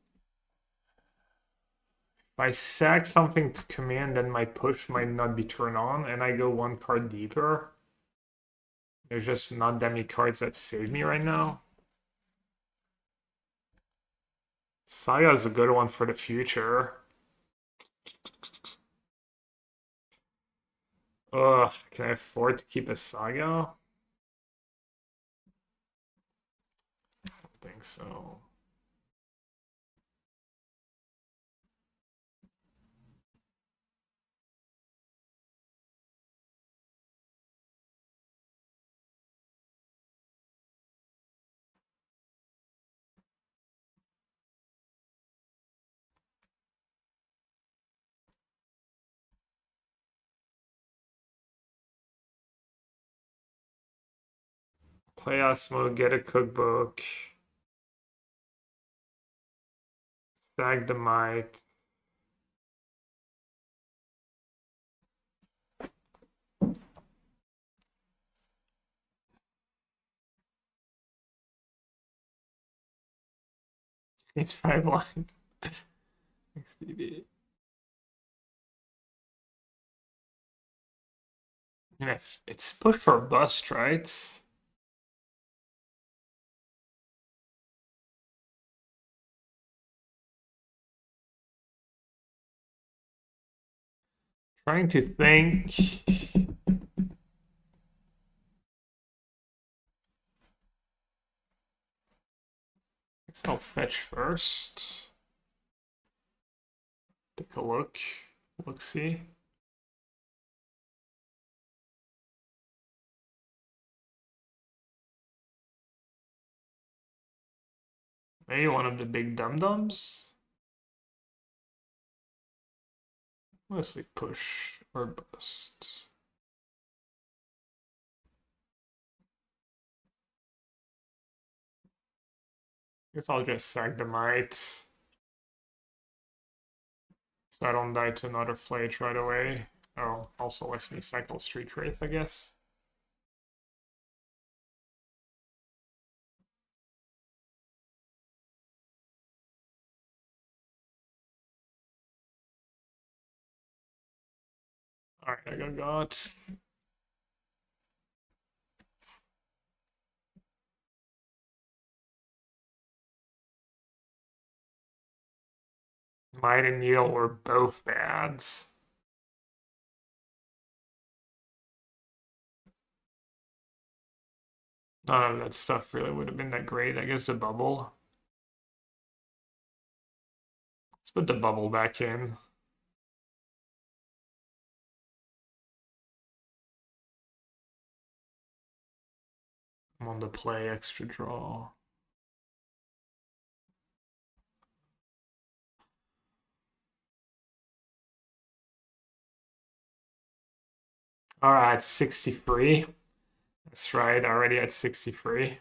I sack something to command, then my push might not be turned on, and I go one card deeper. There's just not that many cards that save me right now. Saga is a good one for the future. Ugh, can I afford to keep a Saga? I don't think so. Play Asmo, get a cookbook. Stag the Might. It's 5 line. XDB. And if it's push for bust, right? Trying to think. Guess I'll fetch first. Take a look. Look, see. Maybe one of the big dum-dums. Mostly push or bust. Guess I'll just sack the Might. So I don't die to another Flage right away. Oh, also lets me cycle Street Wraith, I guess. Alright, I got Might and Needle were both bads. None of that stuff really would have been that great. I guess the bubble. Let's put the bubble back in. I'm on the play extra draw. All right, 63. That's right, already at 63.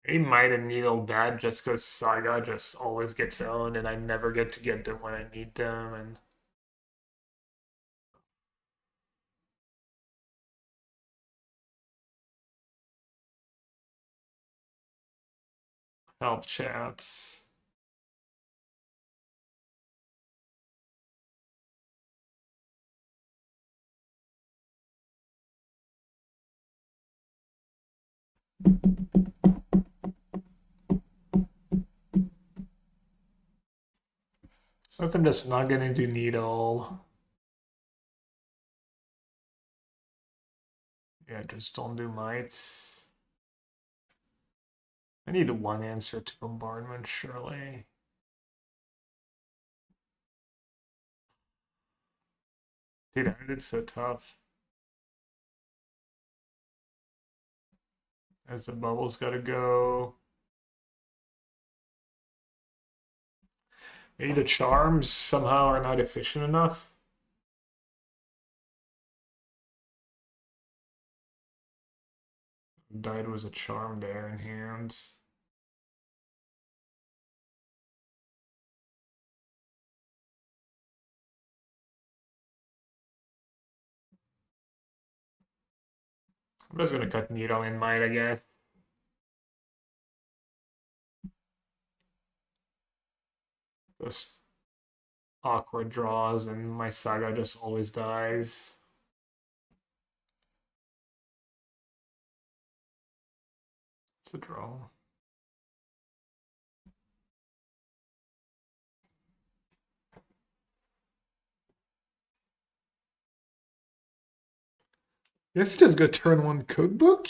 He might have needle bad just because Saga just always gets owned and I never get to get them when I need them and help chats. I think I'm just not gonna do needle. Yeah, just don't do mites. I need one answer to bombardment, surely. Dude, it's so tough. As the bubbles gotta go. Maybe the charms somehow are not efficient enough. Died was a charm there in hands. I'm just gonna cut needle in might, I guess. Just awkward draws, and my saga just always dies. It's a draw. Guess you just go turn one cookbook.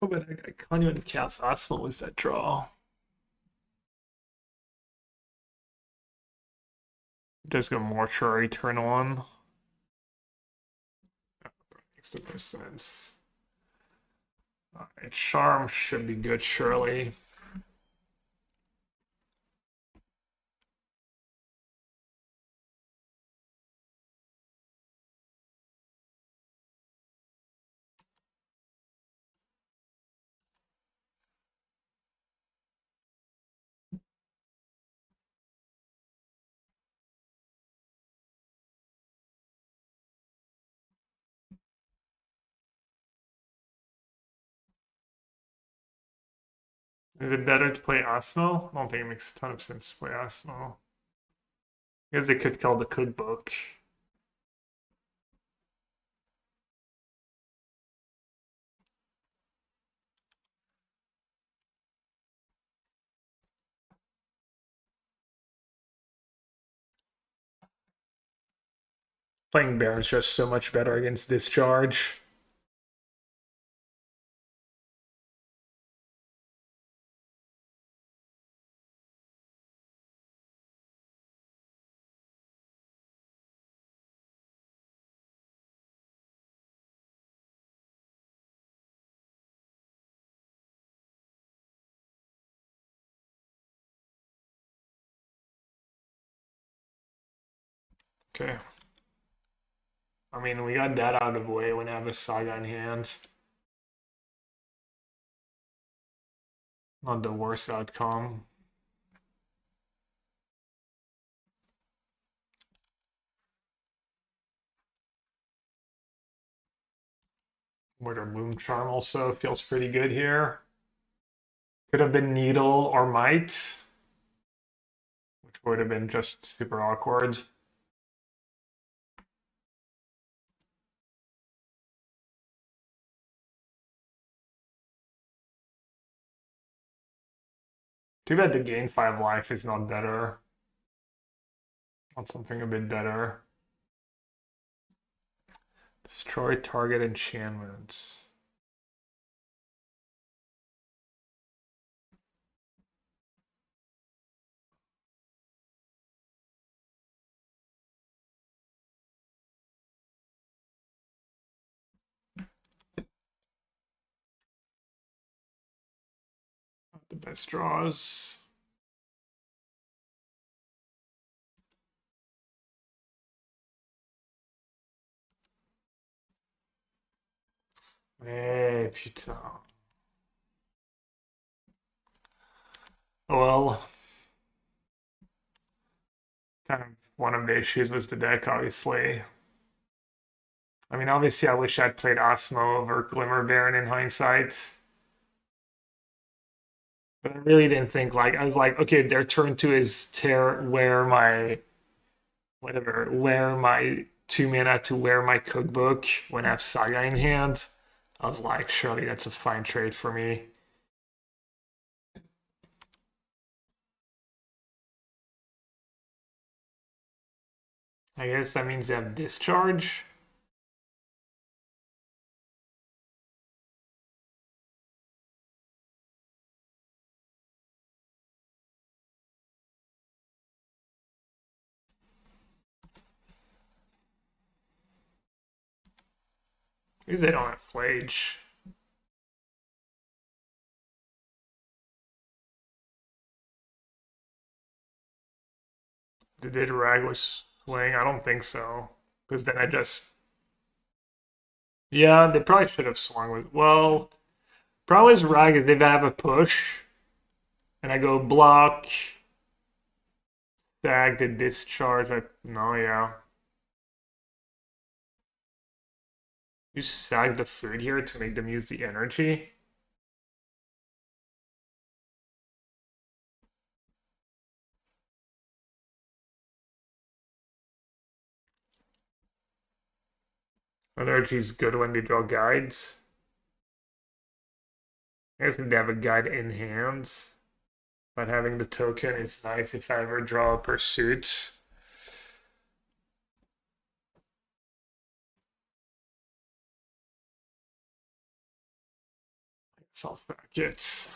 Oh, but I can't even cast Asmo with that draw. Just go mortuary turn one. That makes the most sense. Alright, charm should be good, surely. Is it better to play Asmo? I don't think it makes a ton of sense to play Asmo. Because they could call the cookbook. Playing Baron's just so much better against Discharge. Okay. I mean, we got that out of the way when I have a Saga in hand. Not the worst outcome. Murder Moon Charm also feels pretty good here. Could have been Needle or Might, which would have been just super awkward. Too bad the gain 5 life is not better. Want something a bit better. Destroy target enchantments. Not the best draws. Putain. Well, kind of one of the issues was the deck, obviously. I mean, obviously, I wish I'd played Asmo over Glimmer Baron in hindsight. But I really didn't think, like, I was like, okay, their turn two is tear, wear my, whatever, wear my 2 mana to wear my cookbook when I have Saga in hand. I was like, surely that's a fine trade for me. I guess that means they have discharge. At least they don't have Flage. Did Rag was swing? I don't think so. Because then I just. Yeah, they probably should have swung with. Well, problem is Rag is they have a push. And I go block. Sag the discharge. No, yeah. You sag the food here to make them use the energy. Energy is good when they draw guides. I guess if they have a guide in hands. But having the token is nice if I ever draw a pursuit. So I'll stack it.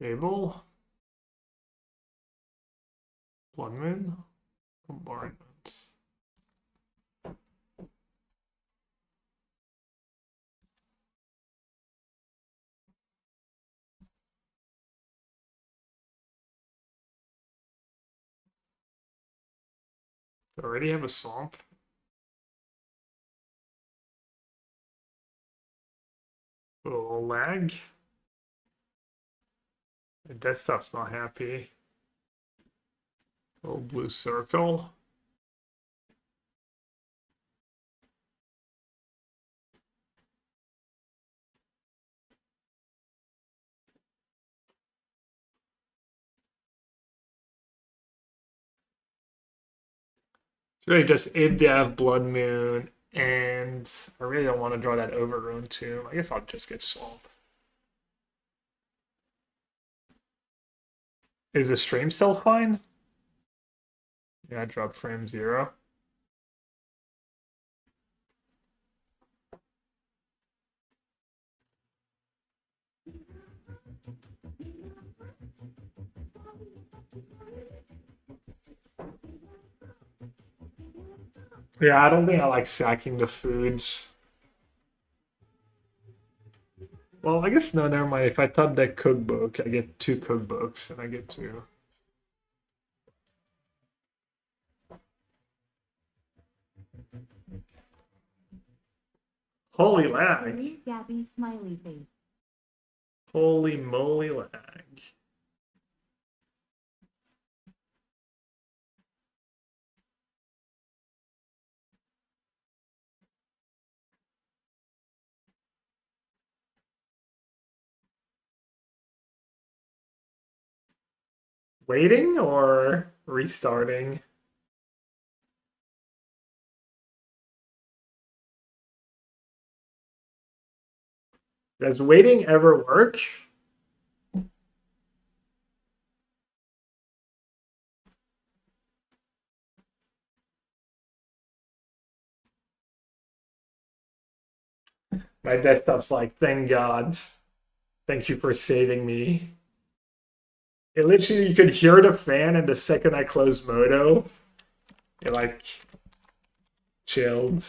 Table. Blood Moon. Bombardment. I already have a swamp. A little lag. The desktop's not happy. Little blue circle. It's really just if they have Blood Moon, and I really don't want to draw that Overgrown Tomb. I guess I'll just get Swamp. Is the stream still fine? Yeah, drop frame 0. Yeah, I don't think I like sacking the foods. Well, I guess no, never mind. If I top that cookbook, I get 2 cookbooks, and I get 2. Holy lag! Gabby smiley face. Holy moly lag! Waiting or restarting? Does waiting ever work? My desktop's like, thank God. Thank you for saving me. It literally, you could hear the fan, and the second I closed Moto, it like chilled.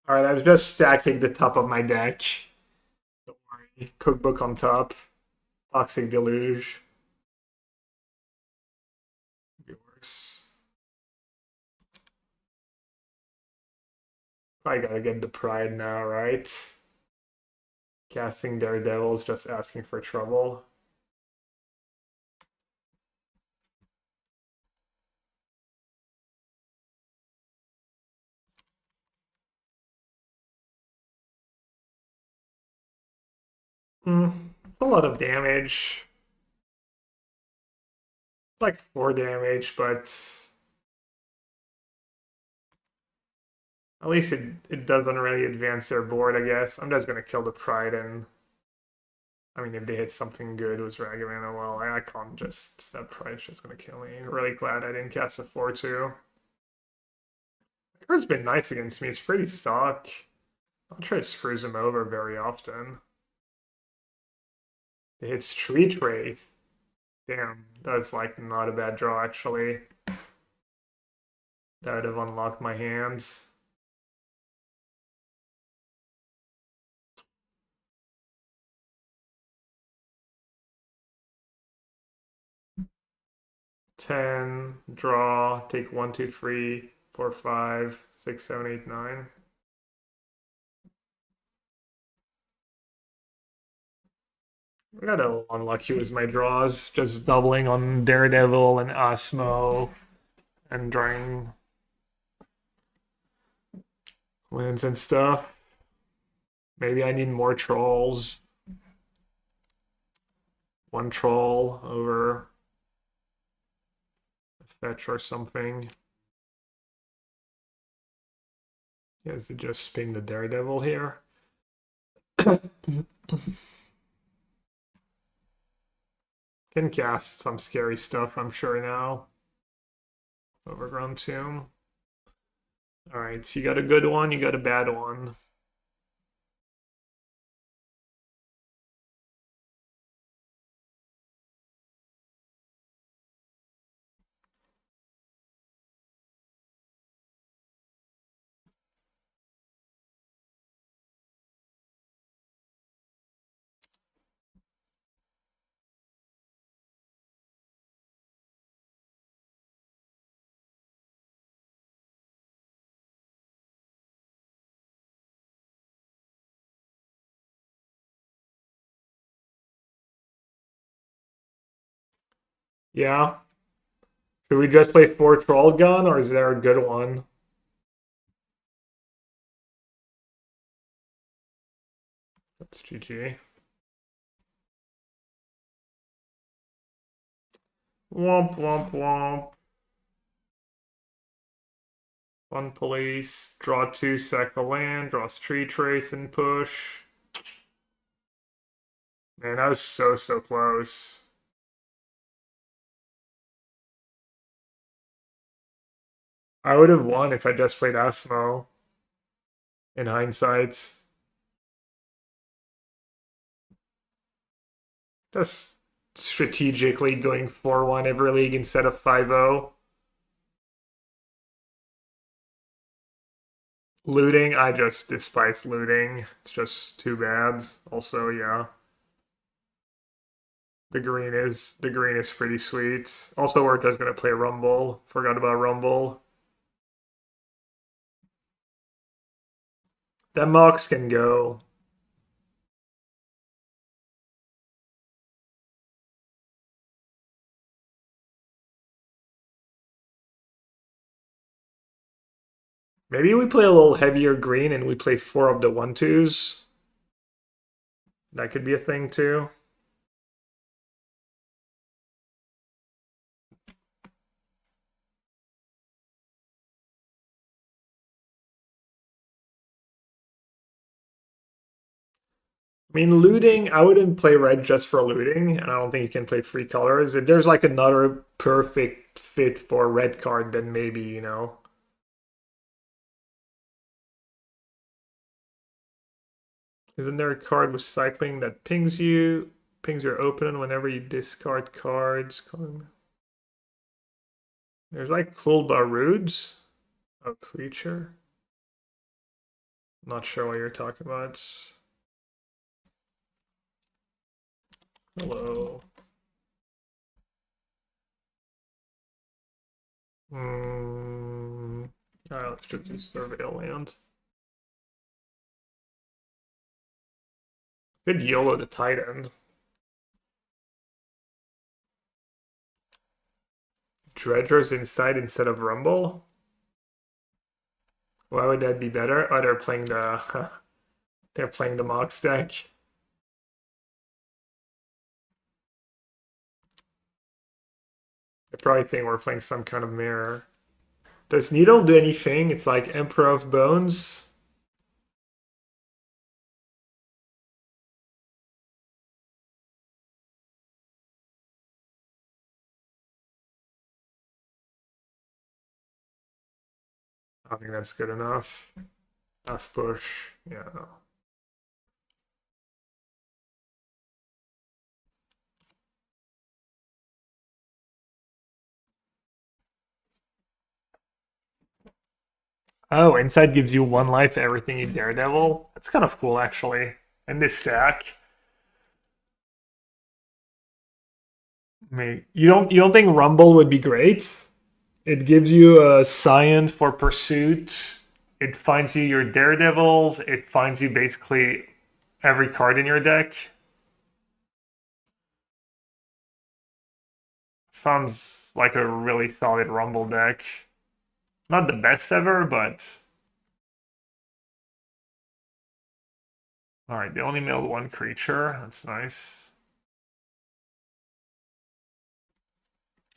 All right, I was just stacking the top of my deck. Don't worry. Cookbook on top. Toxic Deluge. Be worse. I gotta get the pride now, right? Casting Daredevil is just asking for trouble. A lot of damage. Like 4 damage, but at least it doesn't really advance their board, I guess. I'm just gonna kill the pride, and I mean, if they hit something good with Ragavan, well, I can't just, that pride's just gonna kill me. Really glad I didn't cast a 4-2. The card's been nice against me. It's pretty stock. I'll try to screws him over very often. It hits Street Wraith. Damn, that's like not a bad draw actually. That would have unlocked my hands. Ten, draw, take 1, 2, 3, 4, 5, 6, 7, 8, 9. I got a unlucky with my draws, just doubling on Daredevil and Asmo and drawing lands and stuff. Maybe I need more trolls. 1 troll over a fetch or something. Is it just spin the Daredevil here? Can cast some scary stuff, I'm sure now. Overgrown Tomb. Alright, so you got a good one, you got a bad one. Yeah. Should we just play 4 Troll Gun, or is there a good one? That's GG. Womp womp womp. One police. Draw 2, sack a land, draws 3 trace and push. Man, that was so close. I would have won if I just played Asmo in hindsight. Just strategically going 4-1 every league instead of 5-0. Looting, I just despise looting. It's just too bad. Also, yeah. The green is pretty sweet. Also, Orta's gonna play Rumble. Forgot about Rumble. That Mox can go. Maybe we play a little heavier green and we play 4 of the 1-2s. That could be a thing too. I mean, looting, I wouldn't play red just for looting, and I don't think you can play free colors. If there's like another perfect fit for a red card, then maybe, you know. Isn't there a card with cycling that pings your opponent whenever you discard cards? There's like cool Baruds. A creature. Not sure what you're talking about. Hello. Alright, let's just do Surveil Land. Good YOLO to tight end. Dredger's inside instead of Rumble? Why would that be better? Oh, they're playing the they're playing the Mox deck. They probably think we're playing some kind of mirror. Does Needle do anything? It's like Emperor of Bones. I think that's good enough. F push. Yeah. Oh, inside gives you 1 life, everything you Daredevil. That's kind of cool, actually. And this stack. I mean, you don't think Rumble would be great? It gives you a Scion for Pursuit. It finds you your Daredevils. It finds you basically every card in your deck. Sounds like a really solid Rumble deck. Not the best ever, but... Alright, they only milled 1 creature. That's nice.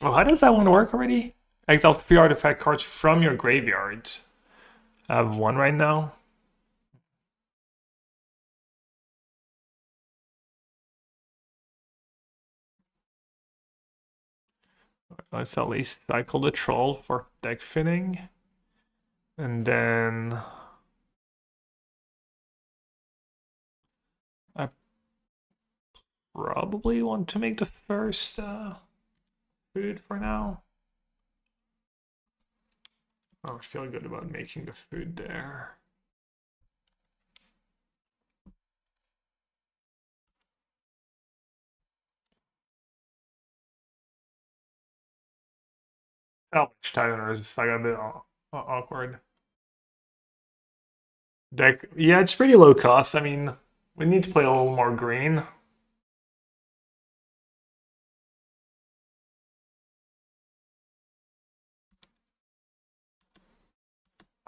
Oh, how does that one work already? Exile 3 artifact cards from your graveyard. I have 1 right now. Let's at least cycle the troll for deck finning. And then I probably want to make the first food for now. Oh, I feel good about making the food there. Salvage Titan is like a bit awkward. Deck, yeah, it's pretty low cost. I mean, we need to play a little more green.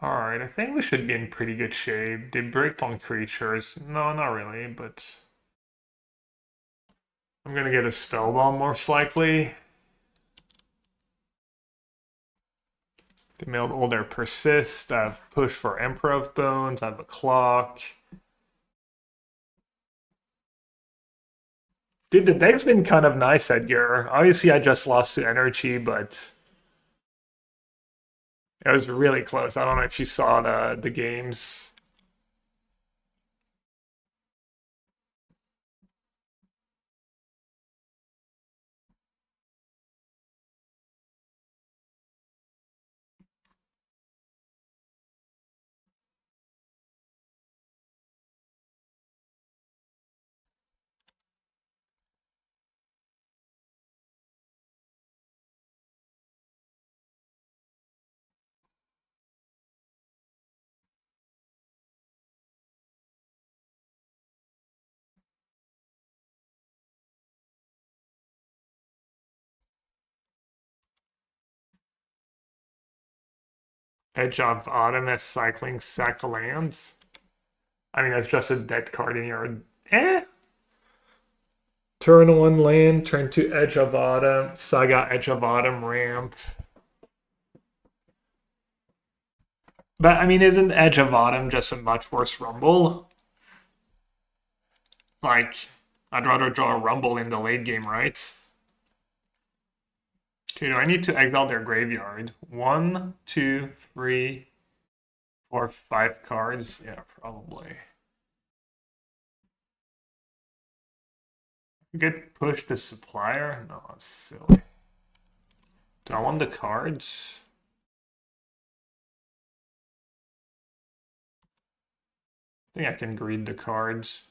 Alright, I think we should be in pretty good shape. They break on creatures. No, not really, but... I'm gonna get a spell bomb most likely. They milled all their persist. I've pushed for Emperor Bones. I have a clock. Dude, the deck's been kind of nice, Edgar. Obviously, I just lost to energy, but it was really close. I don't know if you saw the games. Edge of Autumn as cycling sack lands. I mean, that's just a dead card in your. Eh? Turn 1 land, turn 2 Edge of Autumn, Saga Edge of Autumn ramp. But I mean, isn't Edge of Autumn just a much worse Rumble? Like, I'd rather draw a Rumble in the late game, right? Okay, do I need to exile their graveyard? 1, 2, 3, 4, 5 cards? Yeah, probably. Get pushed to supplier? No, it's silly. Do I want the cards? I think I can greed the cards.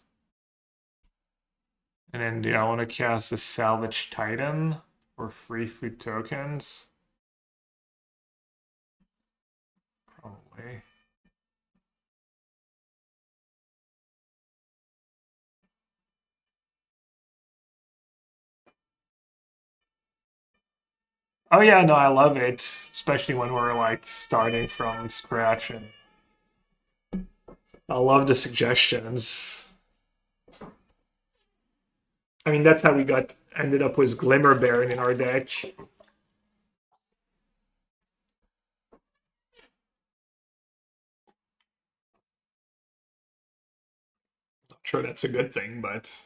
And then do I want to cast the Salvage Titan for free food tokens? Probably. Oh yeah, no, I love it, especially when we're like starting from scratch, and I love the suggestions. I mean, that's how we got ended up with Glimmer Baron in our deck. Not sure that's a good thing, but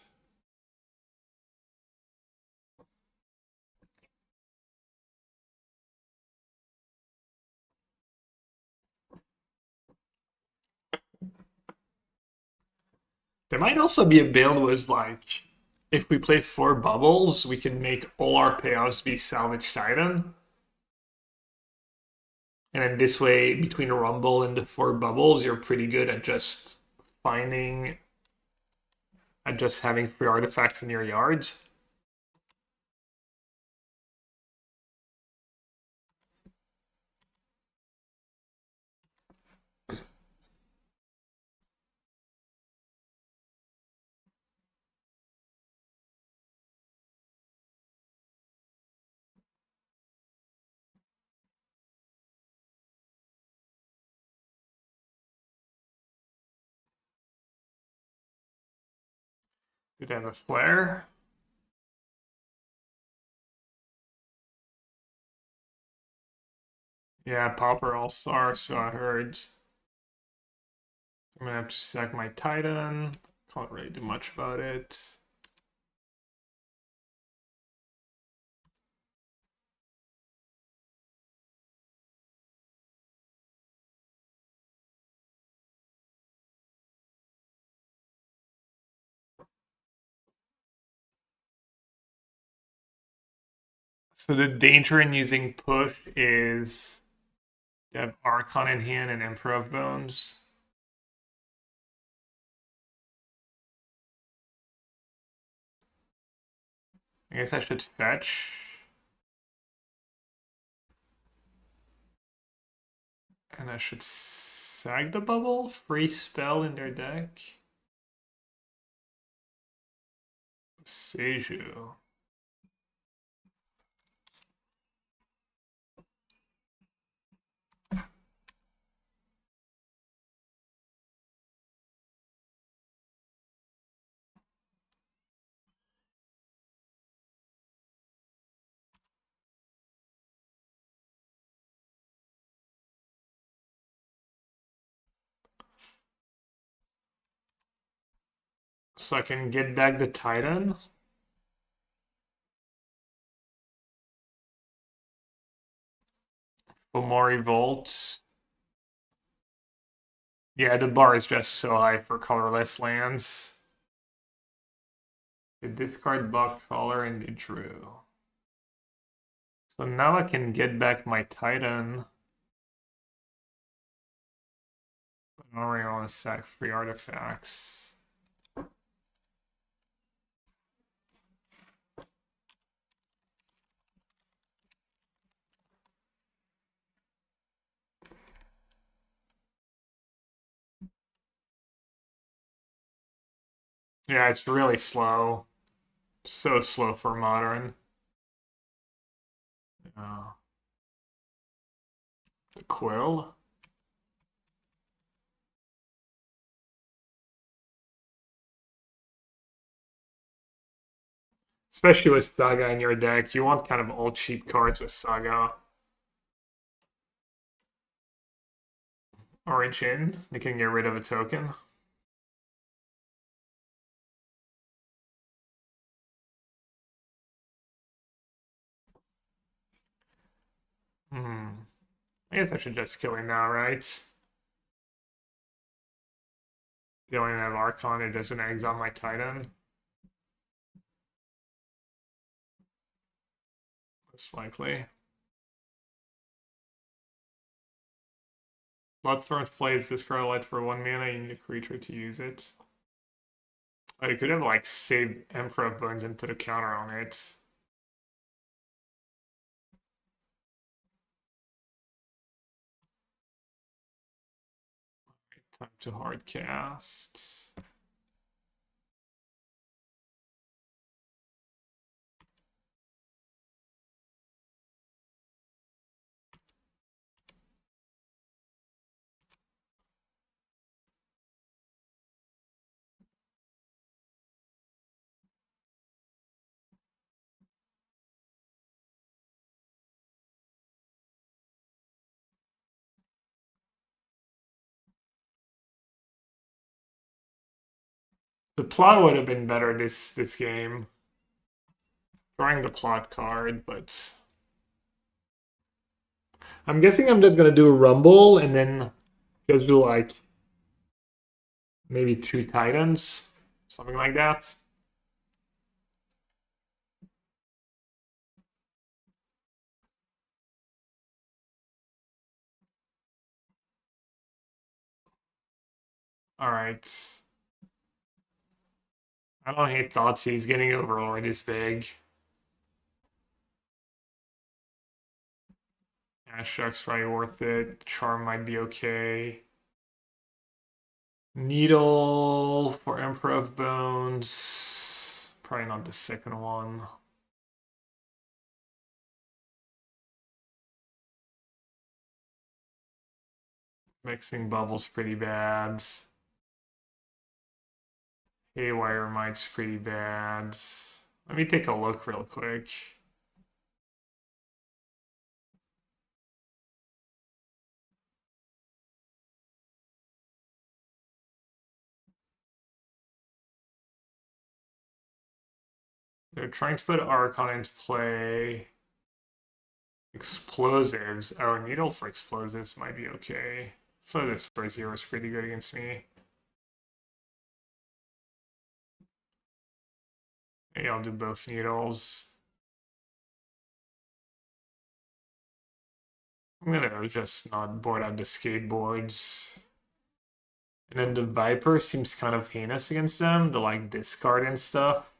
there might also be a build with like, if we play 4 bubbles, we can make all our payouts be Salvage Titan. And then this way, between a Rumble and the 4 bubbles, you're pretty good at just finding, at just having free artifacts in your yards. Could have a flare. Yeah, Pauper All Star, so I heard. I'm gonna have to sack my Titan. Can't really do much about it. So the danger in using push is you have Archon in hand and Emperor of Bones. I guess I should fetch. And I should sag the bubble. Free spell in their deck. Seiju. So I can get back the Titan. Omori Volts. Yeah, the bar is just so high for colorless lands. The discard Buck Trawler and the drew. So now I can get back my Titan. But I don't really want to sack free artifacts. Yeah, it's really slow. So slow for modern. The Quill. Especially with Saga in your deck, you want kind of all cheap cards with Saga. Origin, they can get rid of a token. I guess I should just kill him now, right? The only have Archon, it doesn't exile my Titan. Most likely. Bloodthorn plays this card light for 1 mana, you need a creature to use it. Oh, you could have like saved Emperor of Bones and put a counter on it. Time to hard cast. The plot would have been better this game. Drawing the plot card, but I'm guessing I'm just gonna do a Rumble and then just do like maybe 2 Titans, something like that. All right. I don't hate Thoughtseize. Getting Overlord is big. Ashok's probably worth it. Charm might be okay. Needle for Emperor of Bones. Probably not the second one. Mixing Bubble's pretty bad. Haywire Might's pretty bad. Let me take a look real quick. They're trying to put Archon into play. Explosives. Oh, Needle for Explosives might be okay. So this for 0 is pretty good against me. Maybe I'll do both Needles. I'm gonna just not board out the skateboards. And then the Viper seems kind of heinous against them, the like discard and stuff.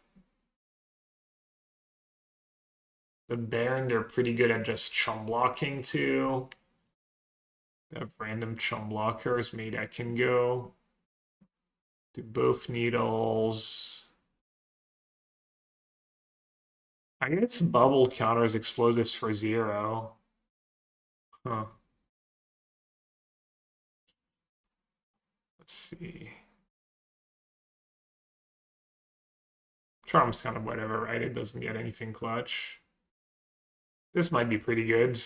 The Baron, they're pretty good at just chum blocking too. They have random chum blockers, maybe I can go. Do both Needles. I guess Bubble counters explosives for 0. Huh. Let's see. Charm's kind of whatever, right? It doesn't get anything clutch. This might be pretty good.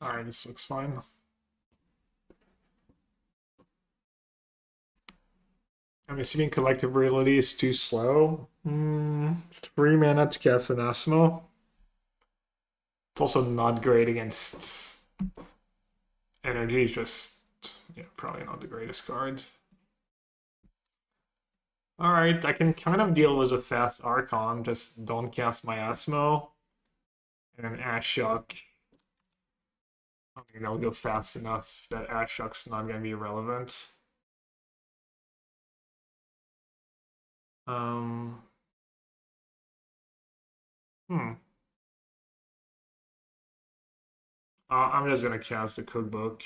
Alright, this looks fine. I'm assuming collective ability is too slow. 3 mana to cast an Asmo. It's also not great against energy, it's just yeah, probably not the greatest cards. Alright, I can kind of deal with a fast Archon, just don't cast my Asmo. And an Ashock. I mean, they'll go fast enough that Ashock's not going to be relevant. Um, hmm. I'm just going to cast the cookbook.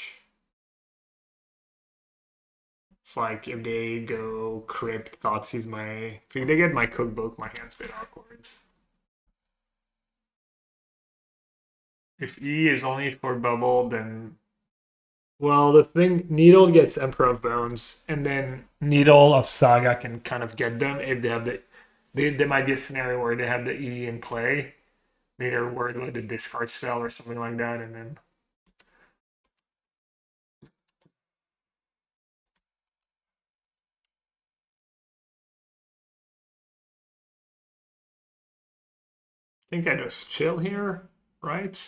It's like if they go Crypt, Thoughtseize my. If they get my cookbook, my hand's a bit awkward. If E is only for bubble, then. Well, the thing, Needle gets Emperor of Bones, and then Needle of Saga can kind of get them if they have the. There might be a scenario where they have the E in play. Maybe they're worried about the discard spell or something like that, and then. I think I just chill here, right?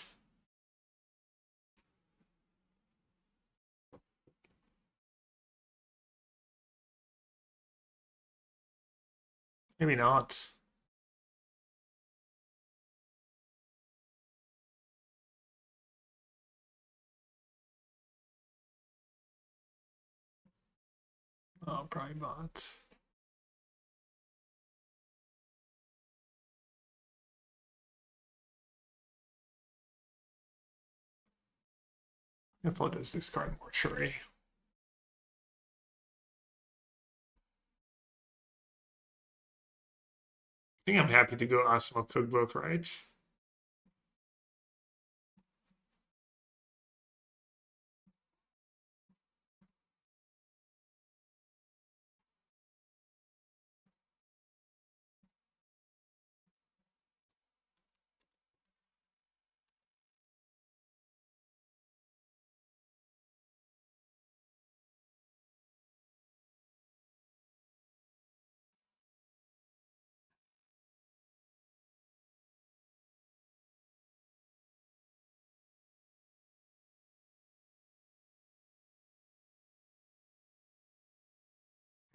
Maybe not. Oh, probably not. I thought it was discard mortuary. I think I'm happy to go Asmo Cookbook, right?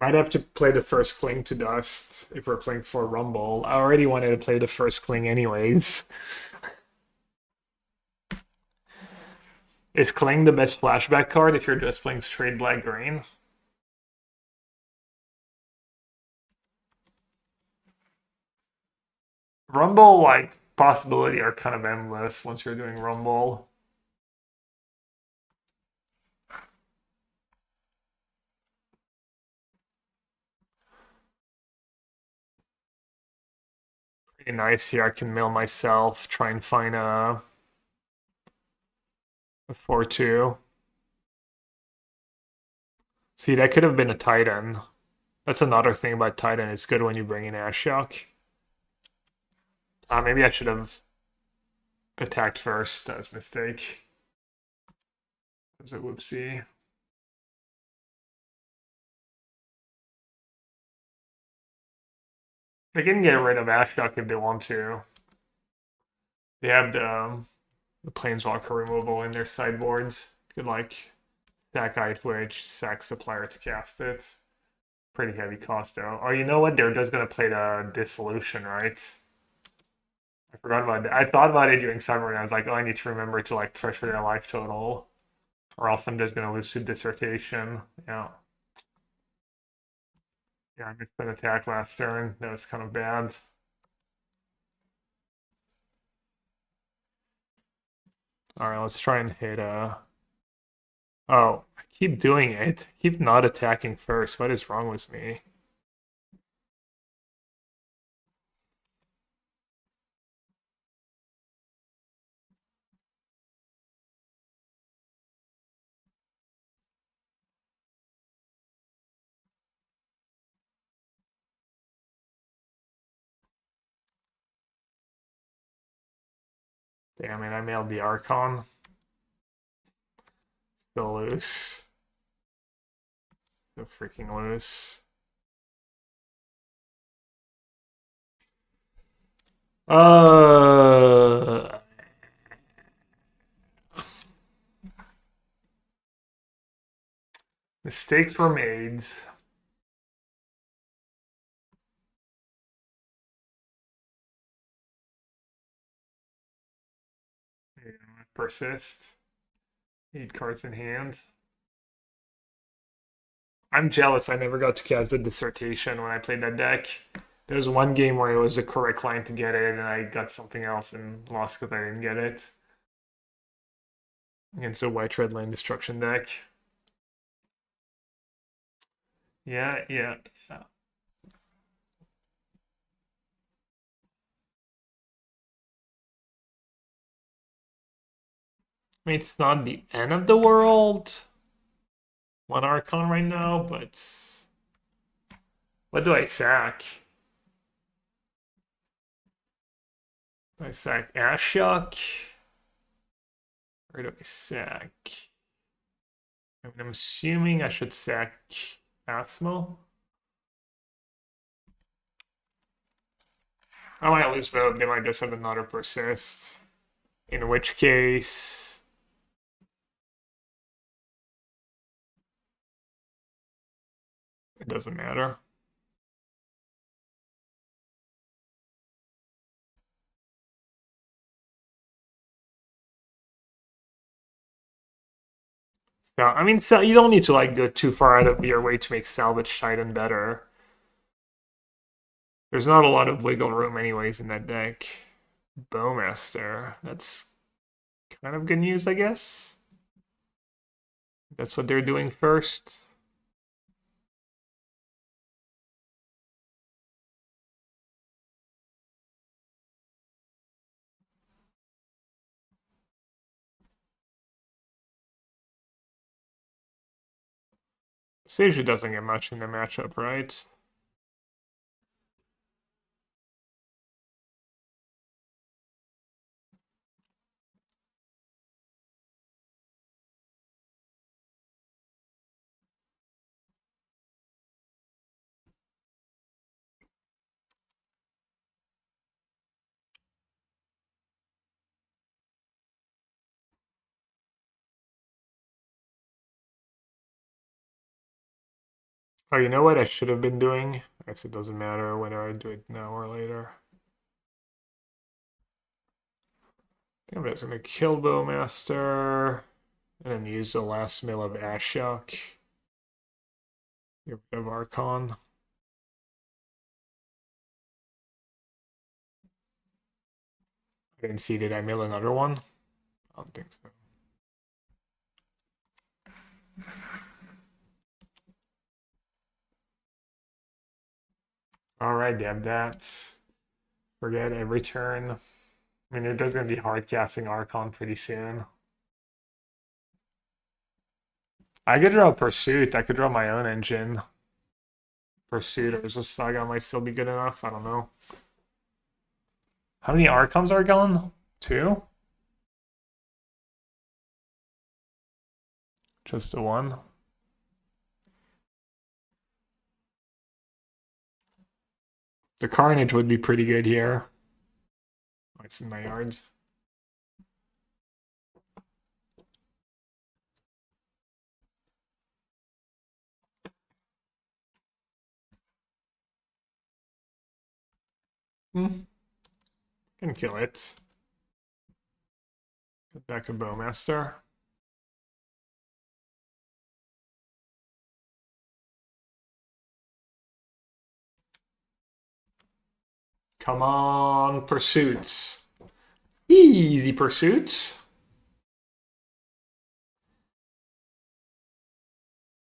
Might have to play the first Cling to Dust if we're playing for Rumble. I already wanted to play the first Cling anyways. Is Cling the best flashback card if you're just playing straight black green? Rumble, like, possibility are kind of endless once you're doing Rumble. Pretty nice here. I can mill myself, try and find a 4-2. See, that could have been a Titan. That's another thing about Titan. It's good when you bring in Ashiok. Maybe I should have attacked first. That was a mistake. That was a whoopsie. They can get rid of Ashiok if they want to. They have the Planeswalker removal in their sideboards. You could like sack Witch, sack Supplier to cast it. Pretty heavy cost though. Oh, you know what? They're just gonna play the Dissolution, right? I forgot about that. I thought about it during summer, and I was like, oh, I need to remember to like pressure their life total, or else I'm just gonna lose to Dissertation. Yeah, yeah. I missed an attack last turn. That was kind of bad. All right, let's try and hit. Oh, I keep doing it. I keep not attacking first. What is wrong with me? Damn it! I mailed the Archon. So loose. So freaking loose. Uh, Mistakes were made. Persist. 8 cards in hand. I'm jealous. I never got to cast a dissertation when I played that deck. There was one game where it was the correct line to get it, and I got something else and lost because I didn't get it. Against a white red land destruction deck. Yeah. I mean, it's not the end of the world. One Archon right now, but what do I sack? Do I sack Ashok? Or do I sack? I mean, I'm assuming I should sack Asmo. I might lose vote. They might just have another persist. In which case, it doesn't matter. So, I mean, so you don't need to like go too far out of your way to make Salvage Titan better. There's not a lot of wiggle room anyways in that deck. Bowmaster. That's kind of good news, I guess. That's what they're doing first. Seju doesn't get much in the matchup, right? Oh, you know what I should have been doing? I guess it doesn't matter whether I do it now or later. I think I'm just gonna kill Bowmaster and then use the last mill of Ashok. Get rid of Archon. I didn't see, did I mill another one? I don't think so. Alright, yeah, that's forget every turn. I mean, it is gonna be hard casting Archon pretty soon. I could draw Pursuit. I could draw my own engine. Pursuit or just Saga might still be good enough. I don't know. How many Archons are gone? 2? Just the one? The Carnage would be pretty good here. Oh, it's in my yards. Can kill it. Get back a Bowmaster. Come on, Pursuits. Easy Pursuits.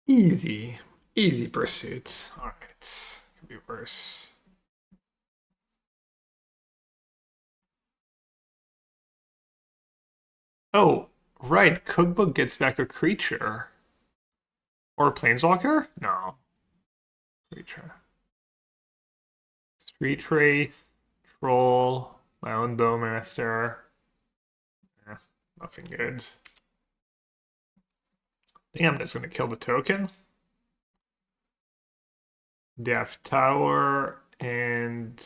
Easy. Easy Pursuits. Alright. Could be worse. Oh, right. Cookbook gets back a creature. Or a Planeswalker? No. Creature. Street Wraith. Troll. My own Bowmaster. Eh, nothing good. think I'm just gonna kill the token. They have tower and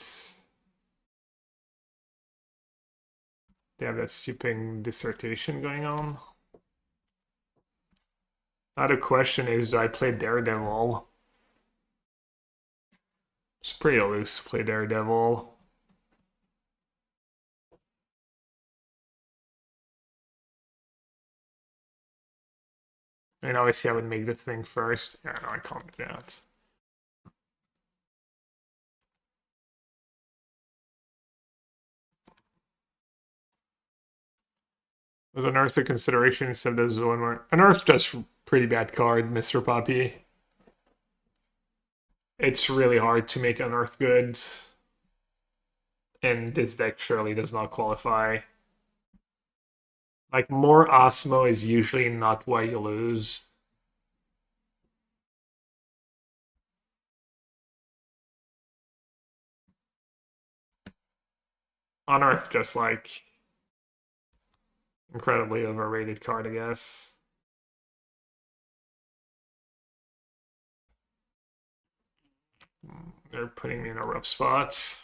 they have that stupid dissertation going on. Now the question is, do I play Daredevil? It's pretty loose to play Daredevil. I mean, obviously I would make the thing first. Yeah, no, I can't do that. Was Unearth a consideration instead of this one where Unearth just pretty bad card, Mr. Poppy. It's really hard to make Unearth good, and this deck surely does not qualify. Like, more Asmo is usually not why you lose. Unearth just like incredibly overrated card, I guess. They're putting me in a rough spot.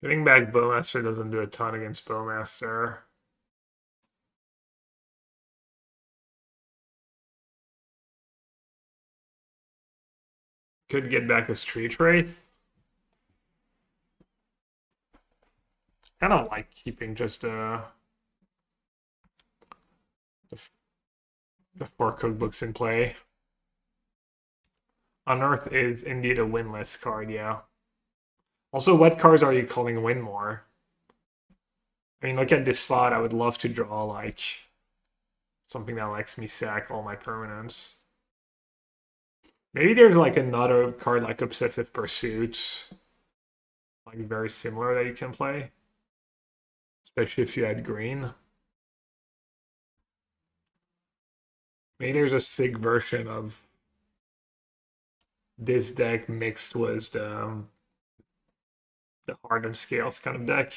Getting back Bowmaster doesn't do a ton against Bowmaster. Could get back a Street Wraith. Kind of like keeping just the 4 cookbooks in play. Unearth is indeed a winless card, yeah. Also, what cards are you calling win more? I mean, look at this spot. I would love to draw like something that lets me sack all my permanents. Maybe there's like another card like Obsessive Pursuit, like very similar that you can play, especially if you had green. Maybe there's a SIG version of this deck mixed with the hardened scales kind of deck.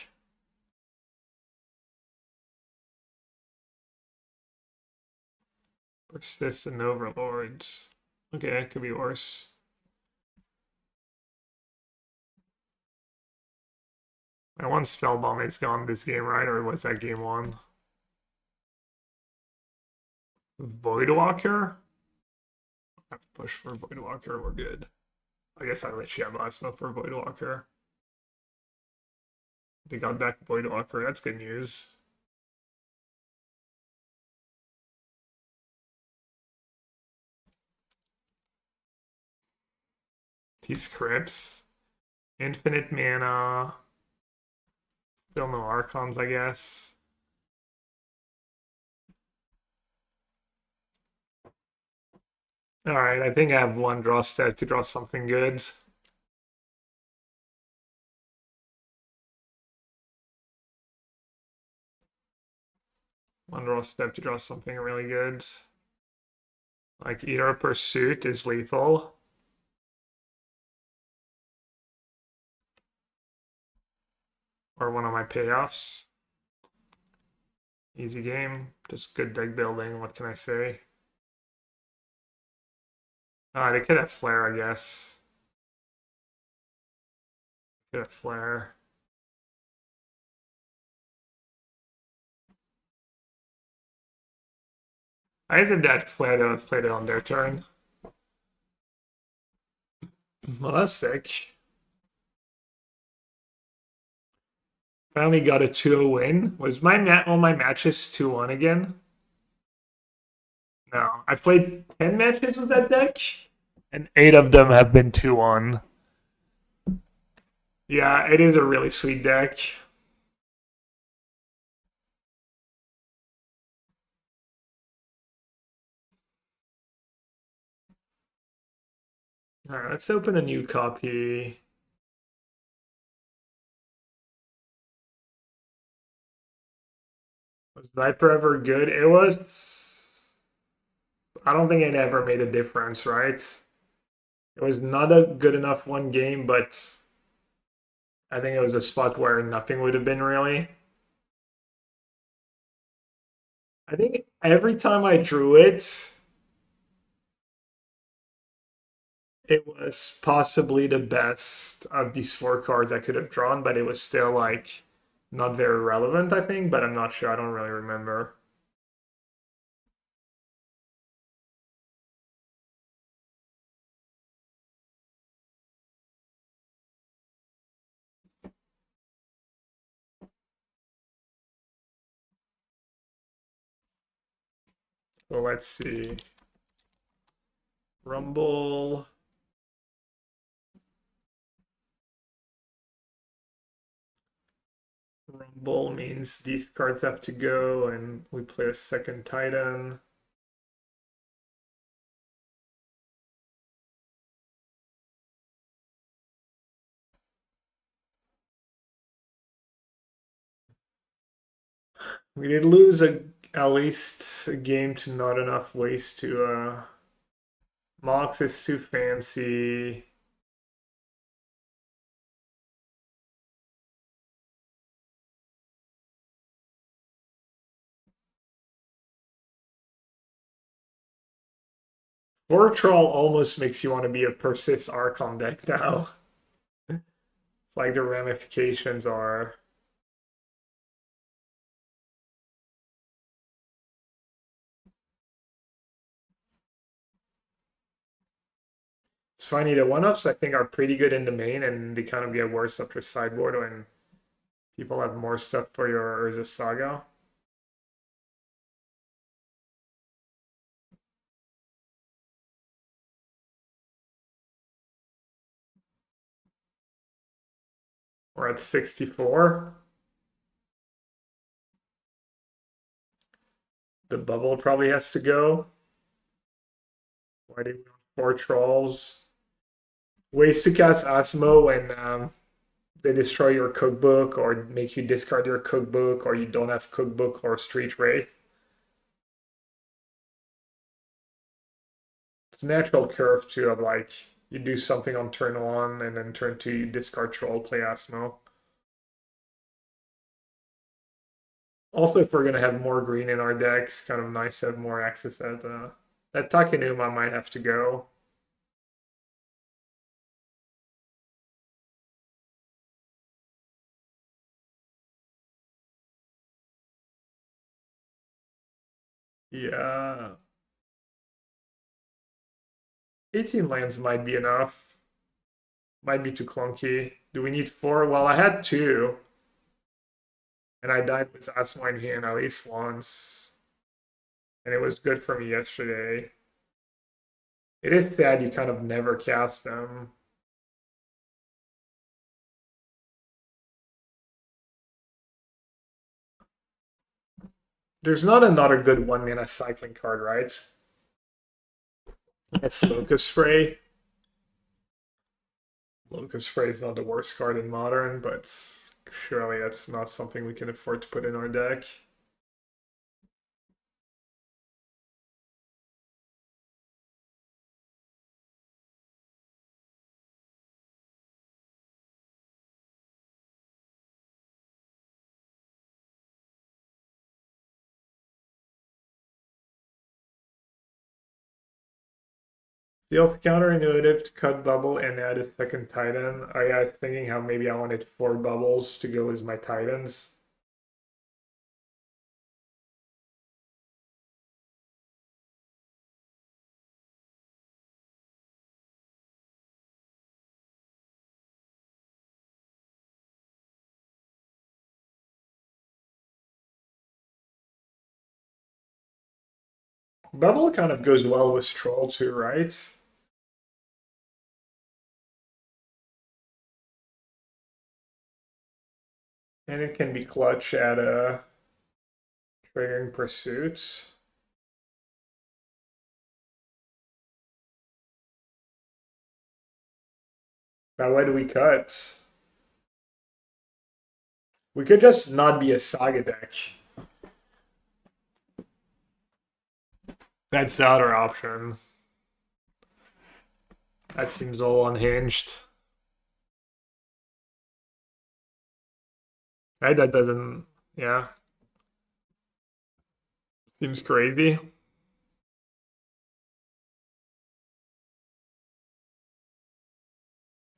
Persistent Overlords. Okay, it could be worse. My one Spellbomb is gone this game, right? Or was that game 1? Voidwalker? I have to push for Voidwalker, we're good. I guess I let you have Asmo for Voidwalker. They got back Voidwalker, that's good news. Peace Crypts. Infinite mana. Still no Archons, I guess. Alright, I think I have one draw step to draw something good. One draw step to draw something really good. Like either Pursuit is lethal. Or one of my payoffs. Easy game. Just good deck building, what can I say? They could have Flare, I guess. Could have Flare. I think that Flare to have played it on their turn. Well, that's sick. Finally got a 2-0 win. Was all my matches 2-1 again? No. I've played 10 matches with that deck, and 8 of them have been 2-1. Yeah, it is a really sweet deck. Alright, let's open a new copy. Was Viper ever good? It was. I don't think it ever made a difference, right? It was not a good enough one game, but I think it was a spot where nothing would have been really. I think every time I drew it, it was possibly the best of these four cards I could have drawn, but it was still like not very relevant, I think, but I'm not sure. I don't really remember. Well, let's see. Rumble. Rumble means these cards have to go, and we play a second Titan. We did lose at least a game to not enough ways to Mox is too fancy. Troll almost makes you want to be a Persist Archon deck now. It's like the ramifications are. It's funny, the one-offs I think are pretty good in the main, and they kind of get worse after sideboard when people have more stuff for your Urza Saga. We're at 64. The bubble probably has to go. Why do we want four trolls? Ways to cast Asmo when they destroy your cookbook or make you discard your cookbook or you don't have cookbook or street wraith. It's a natural curve too of like you do something on turn one and then turn two you discard troll, play Asmo. Also, if we're gonna have more green in our decks, kind of nice to have more access at that Takenuma might have to go. Yeah. 18 lands might be enough. Might be too clunky. Do we need four? Well, I had two. And I died with Asmo in hand at least once. And it was good for me yesterday. It is sad you kind of never cast them. There's not another good 1 mana cycling card, right? That's Locust Spray. Locust Spray is not the worst card in Modern, but surely that's not something we can afford to put in our deck. Deals counterintuitive to cut bubble and add a second Titan. I was thinking how maybe I wanted four bubbles to go as my Titans. Bubble kind of goes well with Troll too, right? And it can be clutch at a triggering pursuit. Now, why do we cut? We could just not be a Saga deck. That's the other option. That seems all unhinged. Right? That doesn't. Yeah. Seems crazy.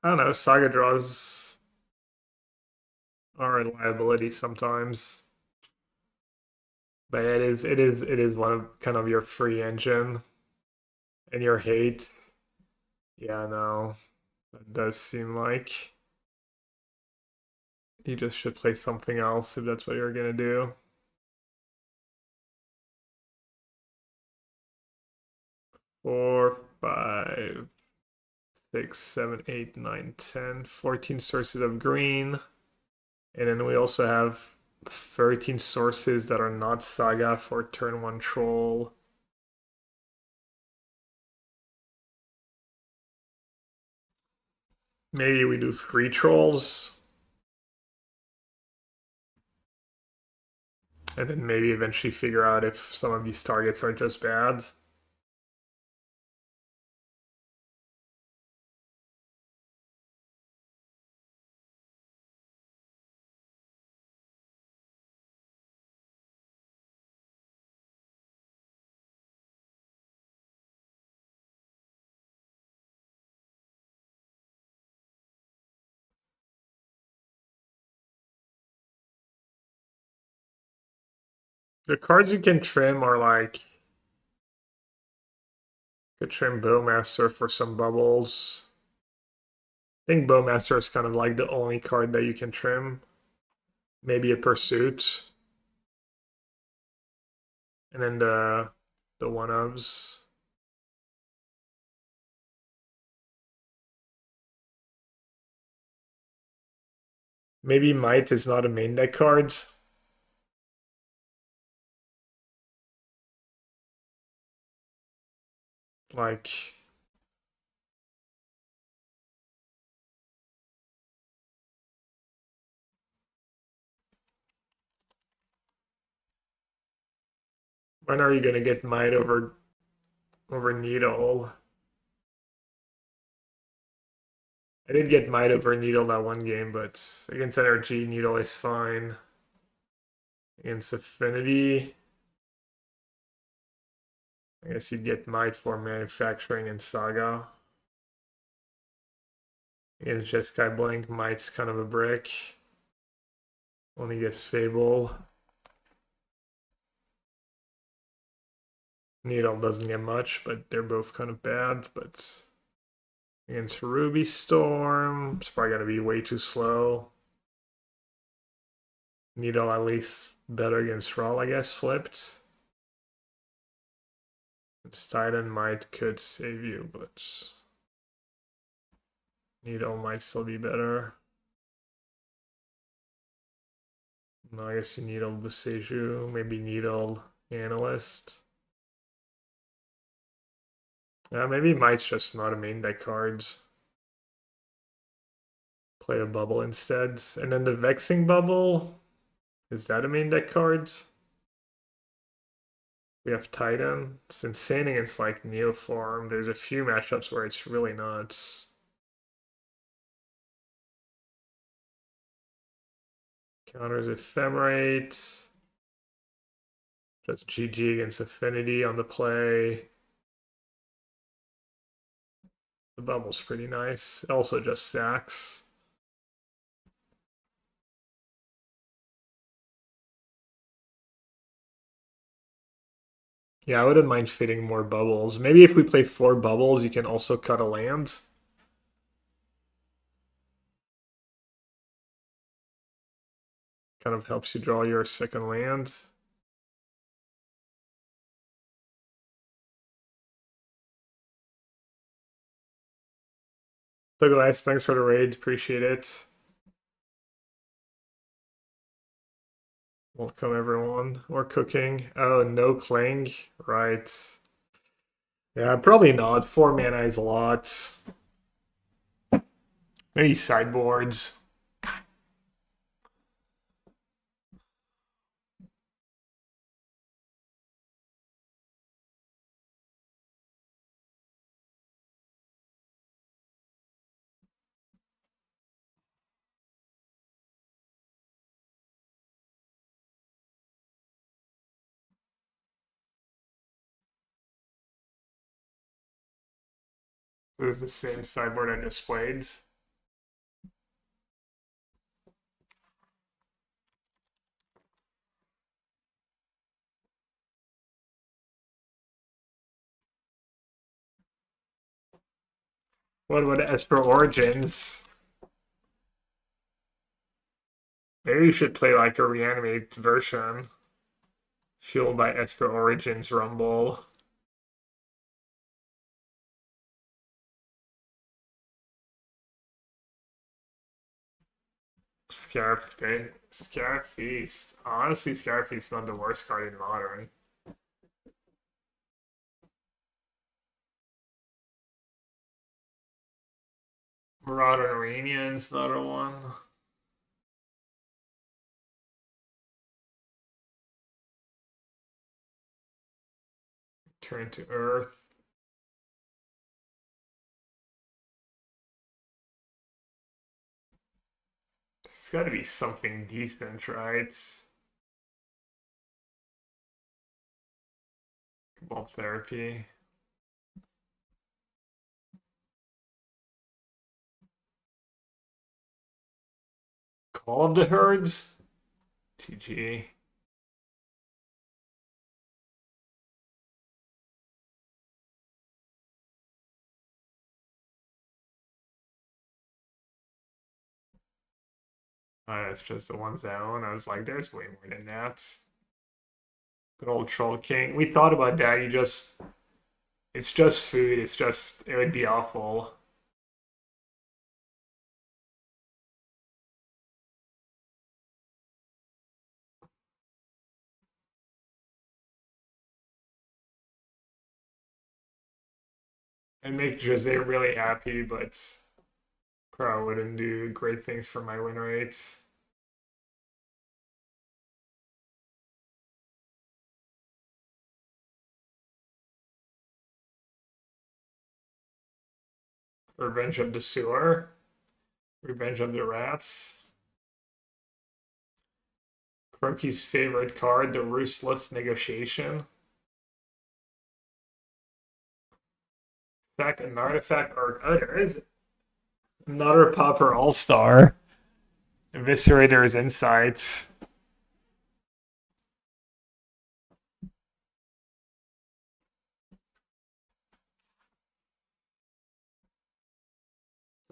I don't know. Saga draws are a liability sometimes, but it is one of kind of your free engine and your hate. Yeah, no, that does seem like you just should play something else if that's what you're gonna do. 4, 5, 6, 7, 8, 9, 10, 14 sources of green. And then we also have 13 sources that are not Saga for turn 1 troll. Maybe we do 3 trolls. And then maybe eventually figure out if some of these targets are just bad. The cards you can trim are like, you could trim Bowmaster for some bubbles. I think Bowmaster is kind of like the only card that you can trim. Maybe a Pursuit. And then the one-ofs. Maybe Might is not a main deck card. Like, when are you gonna get Might over Needle? I did get Might over Needle that one game, but against NRG, Needle is fine. Against Affinity, I guess you'd get Might for Manufacturing and Saga. Against Jeskai Blank, Might's kind of a brick. Only gets Fable. Needle doesn't get much, but they're both kind of bad. But against Ruby Storm, it's probably going to be way too slow. Needle at least better against Raw, I guess, flipped. It's Titan might could save you, but Needle might still be better. No, I guess you Needle Boseiju, maybe Needle Analyst. Yeah, maybe Might's just not a main deck cards. Play a bubble instead. And then the Vexing Bubble, is that a main deck cards? We have Titan. It's insane against like Neoform. There's a few matchups where it's really nuts. Counters Ephemerate. Just GG against Affinity on the play. The bubble's pretty nice. Also just sacks. Yeah, I wouldn't mind fitting more bubbles. Maybe if we play 4 bubbles, you can also cut a land. Kind of helps you draw your second land. So guys, thanks for the raid. Appreciate it. Welcome everyone. We're cooking. Oh, no cling. Right. Yeah, probably not. 4 mana is a lot. Maybe sideboards. This is the same sideboard I just played. What about Esper Origins? Maybe you should play like a reanimated version, fueled by Esper Origins Rumble. Scarab Feast. Honestly, Scarab Feast is not the worst card in Modern. Marauder Iranian's another one. Turn to Earth. There's got to be something decent, right? Ball Therapy. Call of the Herds. GG. That's just the ones I own. I was like, there's way more than that. Good old Troll King. We thought about that. It's just food. It would be awful. And make Jose really happy, but probably wouldn't do great things for my win rates. Revenge of the Sewer. Revenge of the Rats. Croaky's favorite card, the Ruthless Negotiation. Sack an artifact or there is another Popper All-Star. Eviscerator's Insights.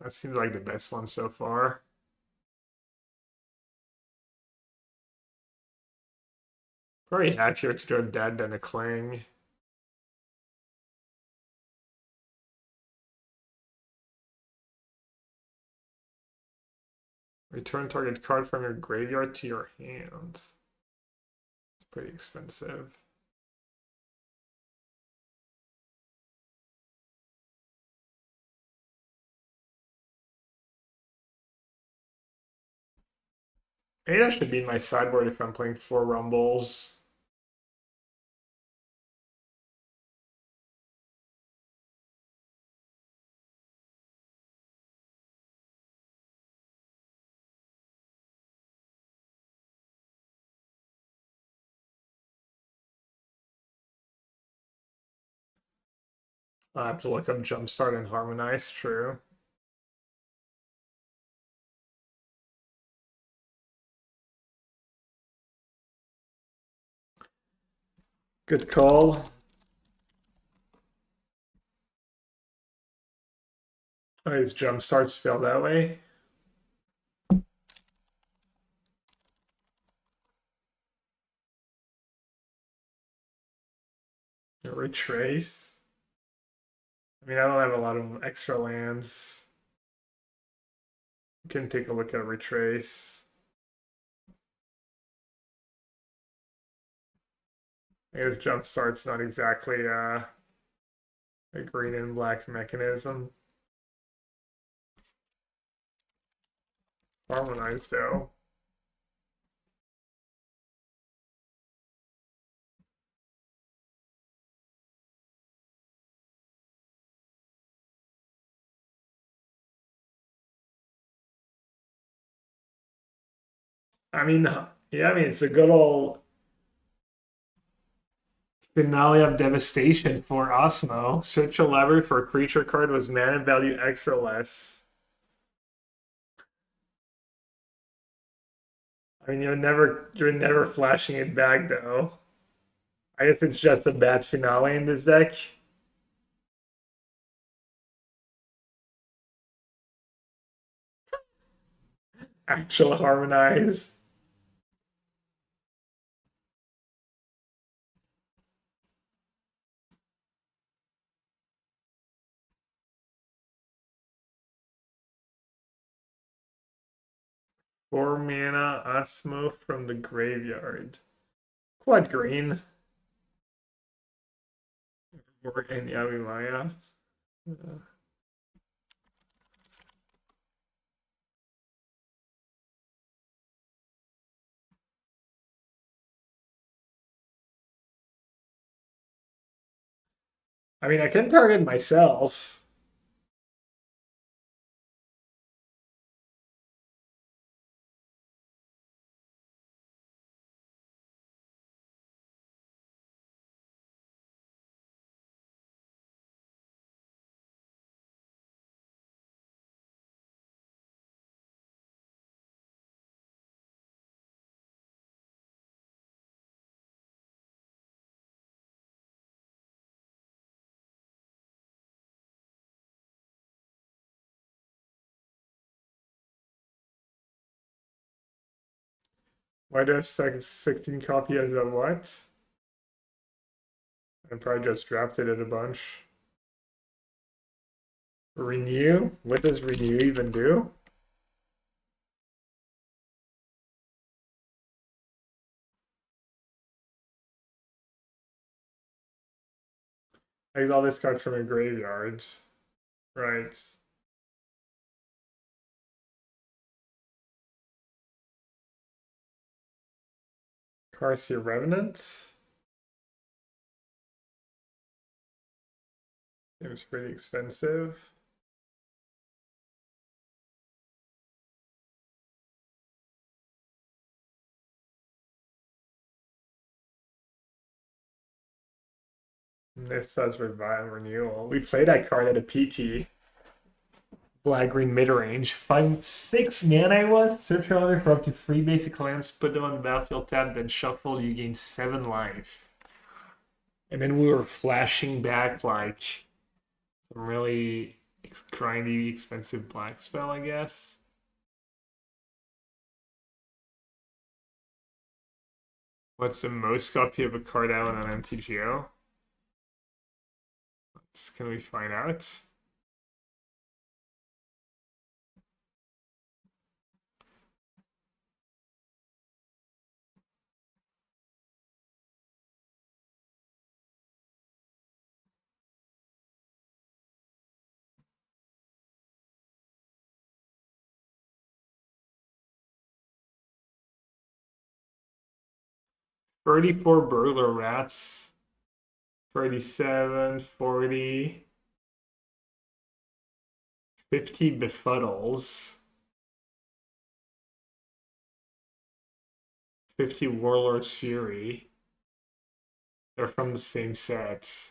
That seems like the best one so far. Probably happier to go dead than a cling. Return target card from your graveyard to your hand. It's pretty expensive. Maybe that should be my sideboard if I'm playing 4 Rumbles. I have to look up Jumpstart and Harmonize, true. Good call. Oh, is Jumpstart spelled that way? Retrace. I mean, I don't have a lot of extra lands. You can take a look at Retrace. I guess Jumpstart's not exactly a green and black mechanism. Harmonized though. I mean, yeah, I mean it's a good old Finale of Devastation for Asmo. Search a library for a creature card was mana value X or less. I mean, you're never flashing it back though. I guess it's just a bad finale in this deck. Actual harmonize. Four mana Asmo from the graveyard. Quad green. Or any Maya. I mean, I can target myself. Why do I have 16 copies of what? I probably just drafted it a bunch. Renew? What does renew even do? I got all this card from a graveyard. Right. Carcia Revenant. It was pretty expensive. This says Revive Renewal. We played that card at a PT. Black green mid range. 6 mana I was. Search your library for up to 3 basic lands, put them on the battlefield tab, then shuffle. You gain 7 life. And then we were flashing back like some really grindy, expensive black spell, I guess. What's the most copy of a card out on MTGO? Can we find out? Thirty-four burglar rats. 37, 40, 50 befuddles. 50 Warlord's Fury. They're from the same set.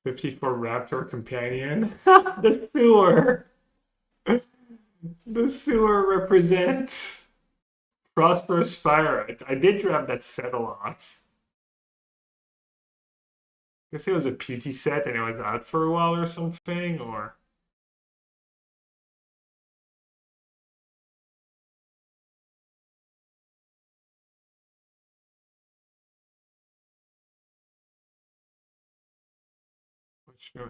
"54 Raptor Companion." The sewer. The sewer represents Prosperous Fire. I did grab that set a lot. I guess it was a PT set and it was out for a while or something, or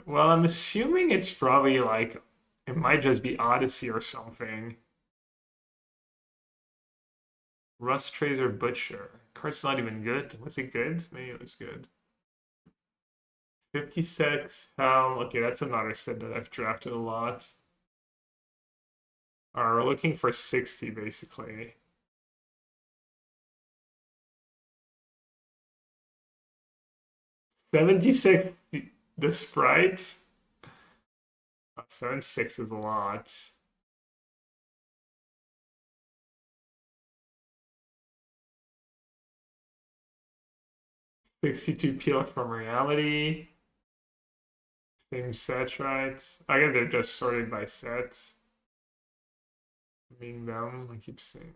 well, I'm assuming it's probably like it might just be Odyssey or something. Rust Tracer Butcher. Card's not even good. Was it good? Maybe it was good. 56 Helm. Okay, that's another set that I've drafted a lot. We're looking for 60 basically. 76 the sprites. 76 is a lot. 62 peel from reality. Same set, right? I guess they're just sorted by sets. Being them, I keep saying.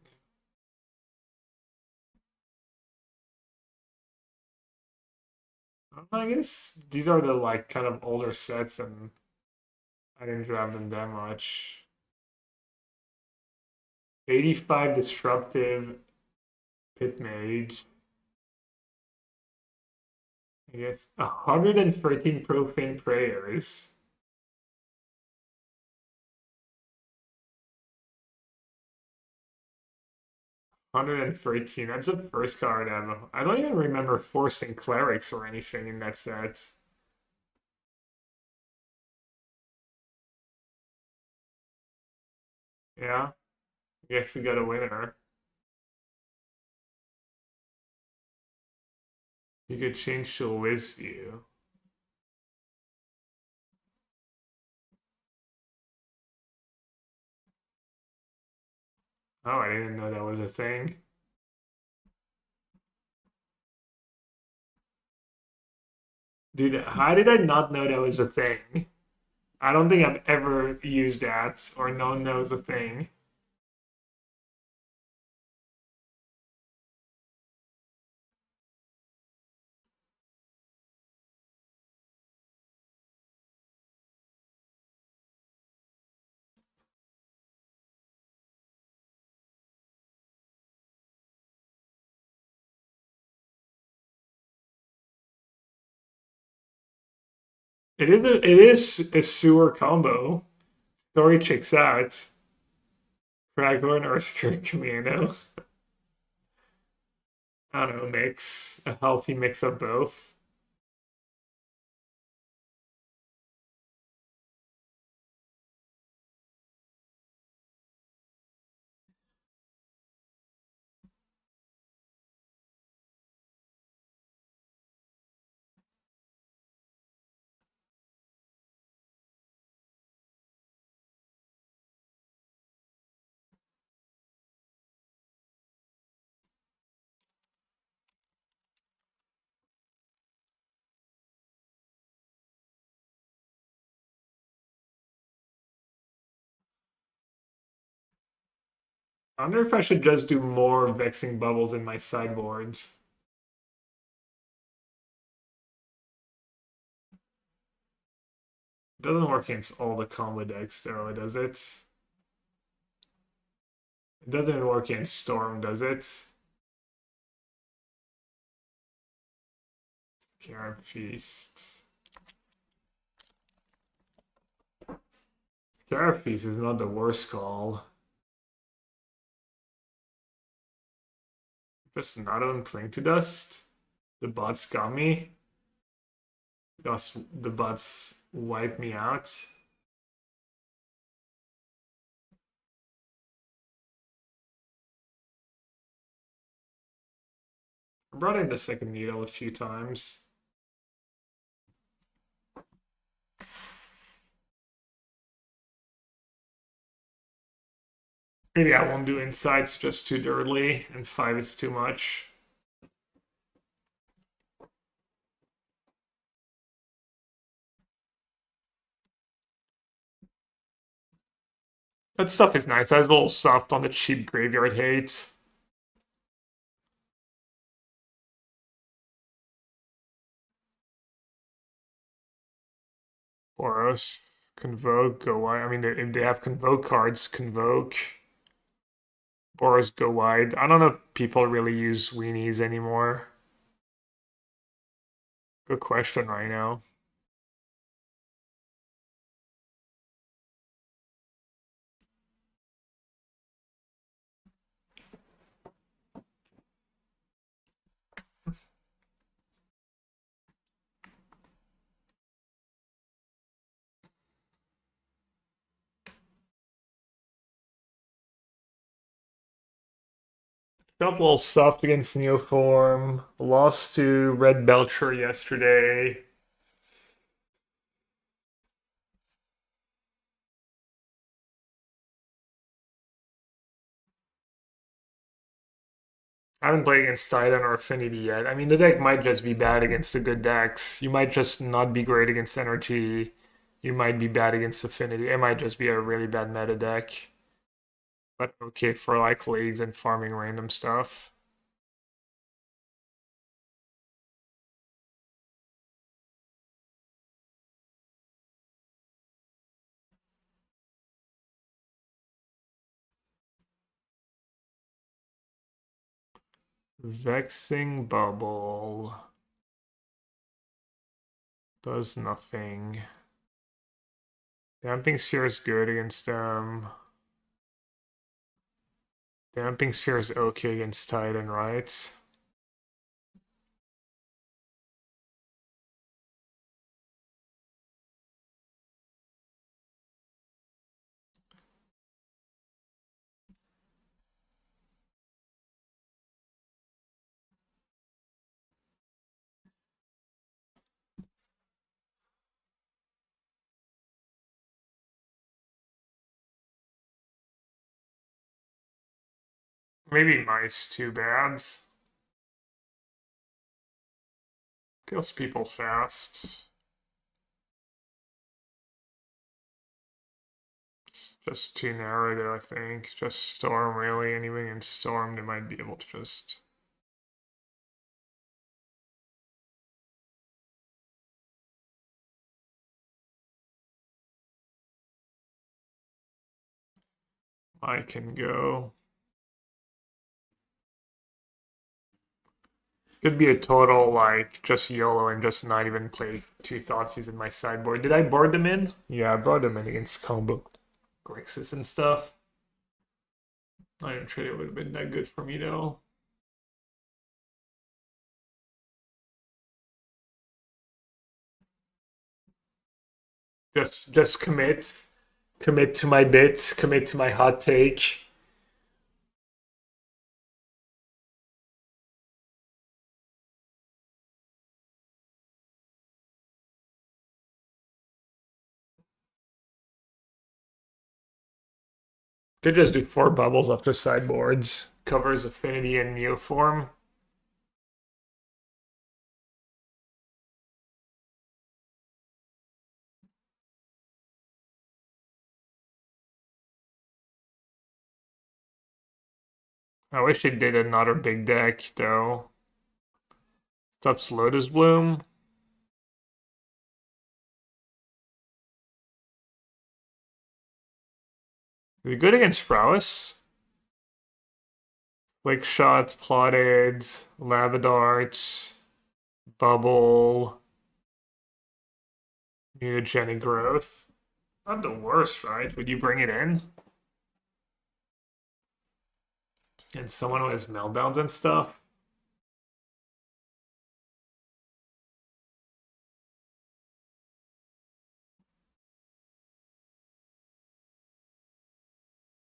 I guess these are the like kind of older sets, and I didn't grab them that much. 85 disruptive pit mage. I guess 113 profane prayers. 113. That's the first card ever. I don't even remember forcing clerics or anything in that set. Yeah, I guess we got a winner. You could change to a whiz view. Oh, I didn't know that was a thing. Dude, how did I not know that was a thing? I don't think I've ever used that or known that was a thing. It is a sewer combo. Story checks out. Dragon Earthquake Commando. I don't know, mix. A healthy mix of both. I wonder if I should just do more vexing bubbles in my sideboards. It doesn't work against all the combo decks though, does it? It doesn't work against Storm, does it? Scarab Feast. Scarab Feast is not the worst call. Just not on Cling to Dust. The bots got me. Just the bots wipe me out. I brought in the second needle a few times. Maybe I won't do insights just too early, and 5 is too much. That stuff is nice. That's a little soft on the cheap graveyard hate. Boros, Convoke, go wide. I mean, if they have Convoke cards, Convoke. Boros, go wide. I don't know if people really use weenies anymore. Good question right now. Felt a little soft against Neoform. Lost to Red Belcher yesterday. I haven't played against Titan or Affinity yet. I mean, the deck might just be bad against the good decks. You might just not be great against Energy. You might be bad against Affinity. It might just be a really bad meta deck. But okay for like leagues and farming random stuff. Vexing Bubble does nothing. Damping Sphere is good against Damping Sphere is okay against Titan, right? Maybe Mice too bad. Kills people fast. Just too narrow though, I think. Just Storm really. Anything in Storm they might be able to just I can go. Could be a total like just YOLO and just not even play two Thoughtseize in my sideboard. Did I board them in? Yeah, I brought them in against combo Grixis and stuff. I didn't think it would have been that good for me though. Just commit. Commit to my bit, commit to my hot take. Could just do 4 bubbles after sideboards. Covers Affinity and Neoform. I wish it did another big deck, though. Stuff's Lotus Bloom. Is it good against Prowess? Quick Shot, Plotted, Lava Darts, Bubble, Mutagenic Growth. Not the worst, right? Would you bring it in? And someone who has meltdowns and stuff?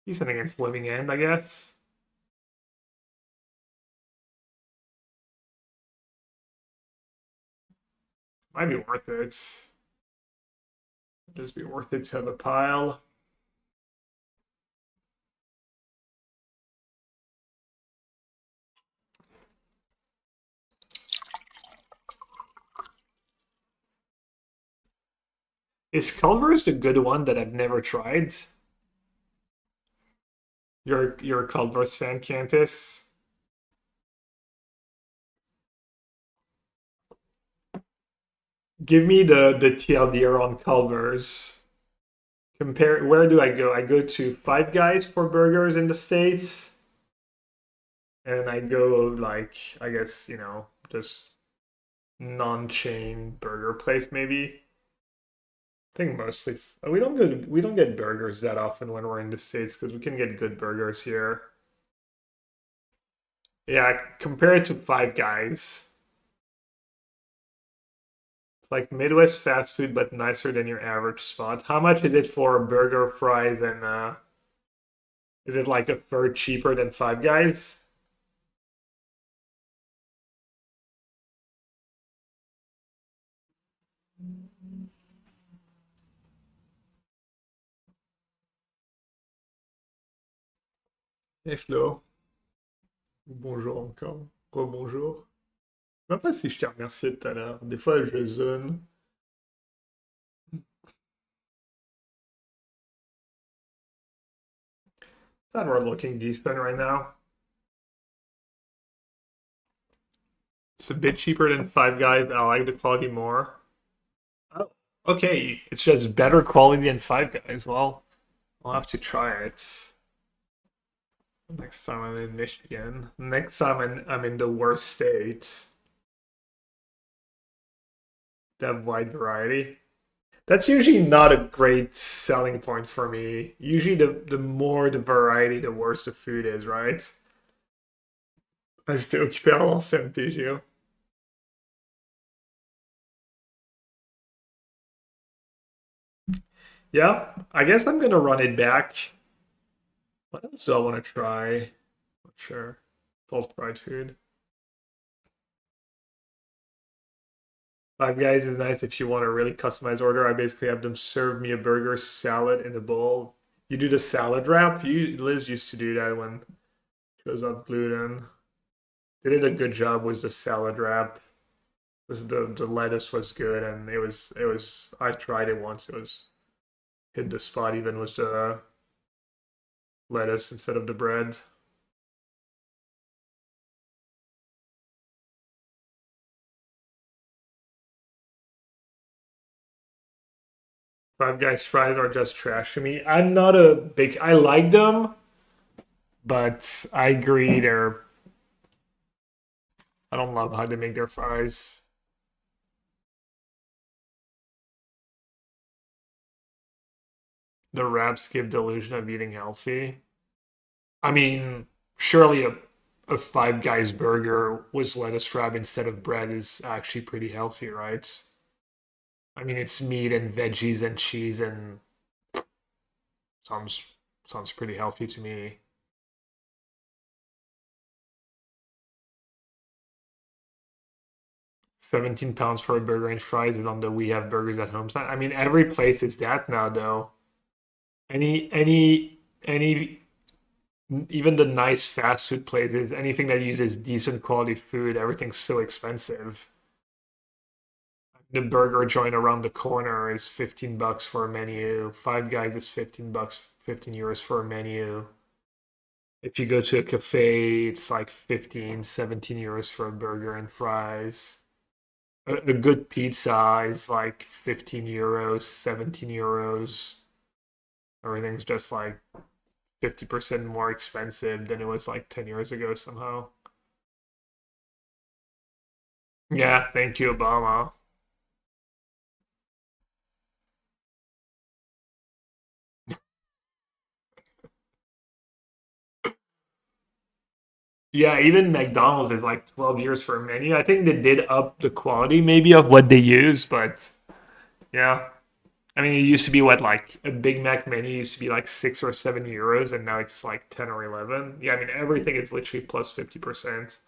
Decent against Living End, I guess. Might be worth it. Just be worth it to have a pile. Is Culver's the good one that I've never tried? You're a Culver's fan, Cantus? Give me the TLDR on Culver's. Compare where do I go? I go to Five Guys for burgers in the States. And I go like I guess, just non-chain burger place maybe. I think mostly we don't get burgers that often when we're in the States because we can get good burgers here. Yeah, compare it to Five Guys. Like Midwest fast food, but nicer than your average spot. How much is it for burger, fries, and is it like a third cheaper than Five Guys? Hey Flo. Bonjour encore. Rebonjour. Je sais pas si je t'ai remercié tout à l'heure. Des fois, je zone. Thought we're looking decent right now. It's a bit cheaper than Five Guys. I like the quality more. Oh, okay. It's just better quality than Five Guys. Well, I'll have to try it next time I'm in Michigan. Next time I'm in the worst state. That wide variety. That's usually not a great selling point for me. Usually, the more the variety, the worse the food is, right? Ah, j'étais occupé à l'ancienne TGO. Yeah, I guess I'm gonna run it back. What else do I want to try? Not sure. Salt fried food. Five Guys is nice if you want a really customized order. I basically have them serve me a burger, salad in a bowl. You do the salad wrap. Liz used to do that when she was on gluten. They did a good job with the salad wrap. This the lettuce was good, and it was. I tried it once. It was hit the spot even with the lettuce instead of the bread. Five Guys fries are just trash to me. I'm not a big. I like them, but I agree they're. I don't love how they make their fries. The wraps give the illusion of eating healthy. I mean, surely a Five Guys burger with lettuce wrap instead of bread is actually pretty healthy, right? I mean, it's meat and veggies and cheese and sounds sounds pretty healthy to me. 17 pounds for a burger and fries is on the We Have Burgers at Home side. I mean, every place is that now, though. Any, even the nice fast food places, anything that uses decent quality food, everything's so expensive. The burger joint around the corner is 15 bucks for a menu. Five Guys is 15 bucks, 15 euros for a menu. If you go to a cafe, it's like 15, 17 euros for a burger and fries. A good pizza is like 15 euros, 17 euros. Everything's just like 50% more expensive than it was like 10 years ago somehow. Yeah, thank you, Obama. Yeah, even McDonald's is like 12 years for a menu. I think they did up the quality maybe of what they use, but yeah. I mean, it used to be what, like a Big Mac menu used to be like 6 or 7 euros, and now it's like 10 or 11. Yeah, I mean, everything is literally plus 50%.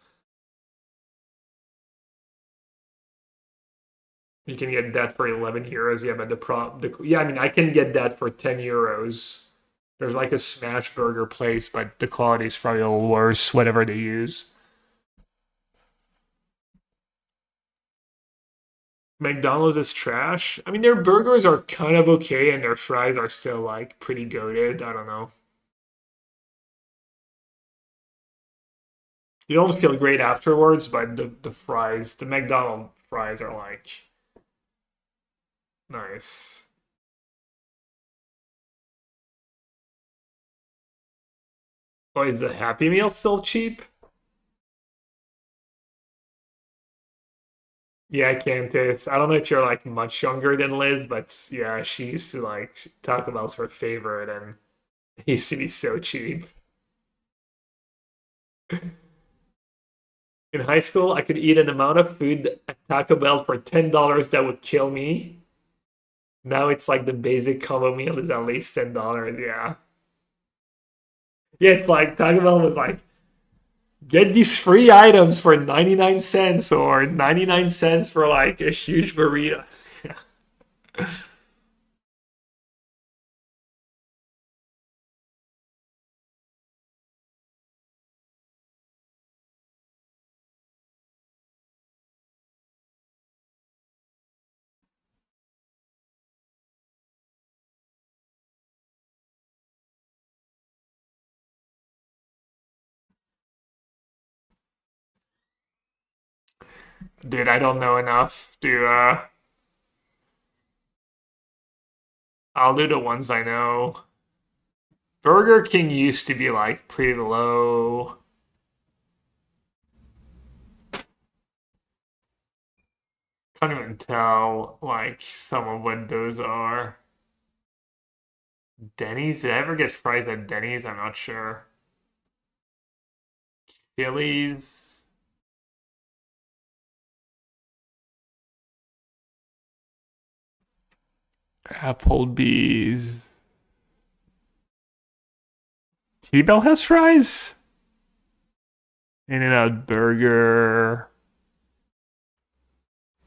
You can get that for 11 euros. Yeah, but yeah, I mean, I can get that for 10 euros. There's like a smash burger place, but the quality is probably a little worse, whatever they use. McDonald's is trash. I mean, their burgers are kind of okay, and their fries are still like pretty goated. I don't know. You don't feel great afterwards, but the fries, the McDonald's fries are like nice. Oh, is the Happy Meal still cheap? Yeah, I can't taste. I don't know if you're like much younger than Liz, but yeah, she used to like Taco Bell's her favorite, and it used to be so cheap. In high school, I could eat an amount of food at Taco Bell for $10 that would kill me. Now it's like the basic combo meal is at least $10. Yeah. Yeah, it's like Taco Bell was like, get these free items for 99 cents or 99 cents for like a huge burrito. Dude, I don't know enough to I'll do the ones I know. Burger King used to be like pretty low. Can't even tell like some of what those are. Denny's? Did I ever get fries at Denny's? I'm not sure. Chili's? Applebee's. T-Bell has fries? In-N-Out Burger.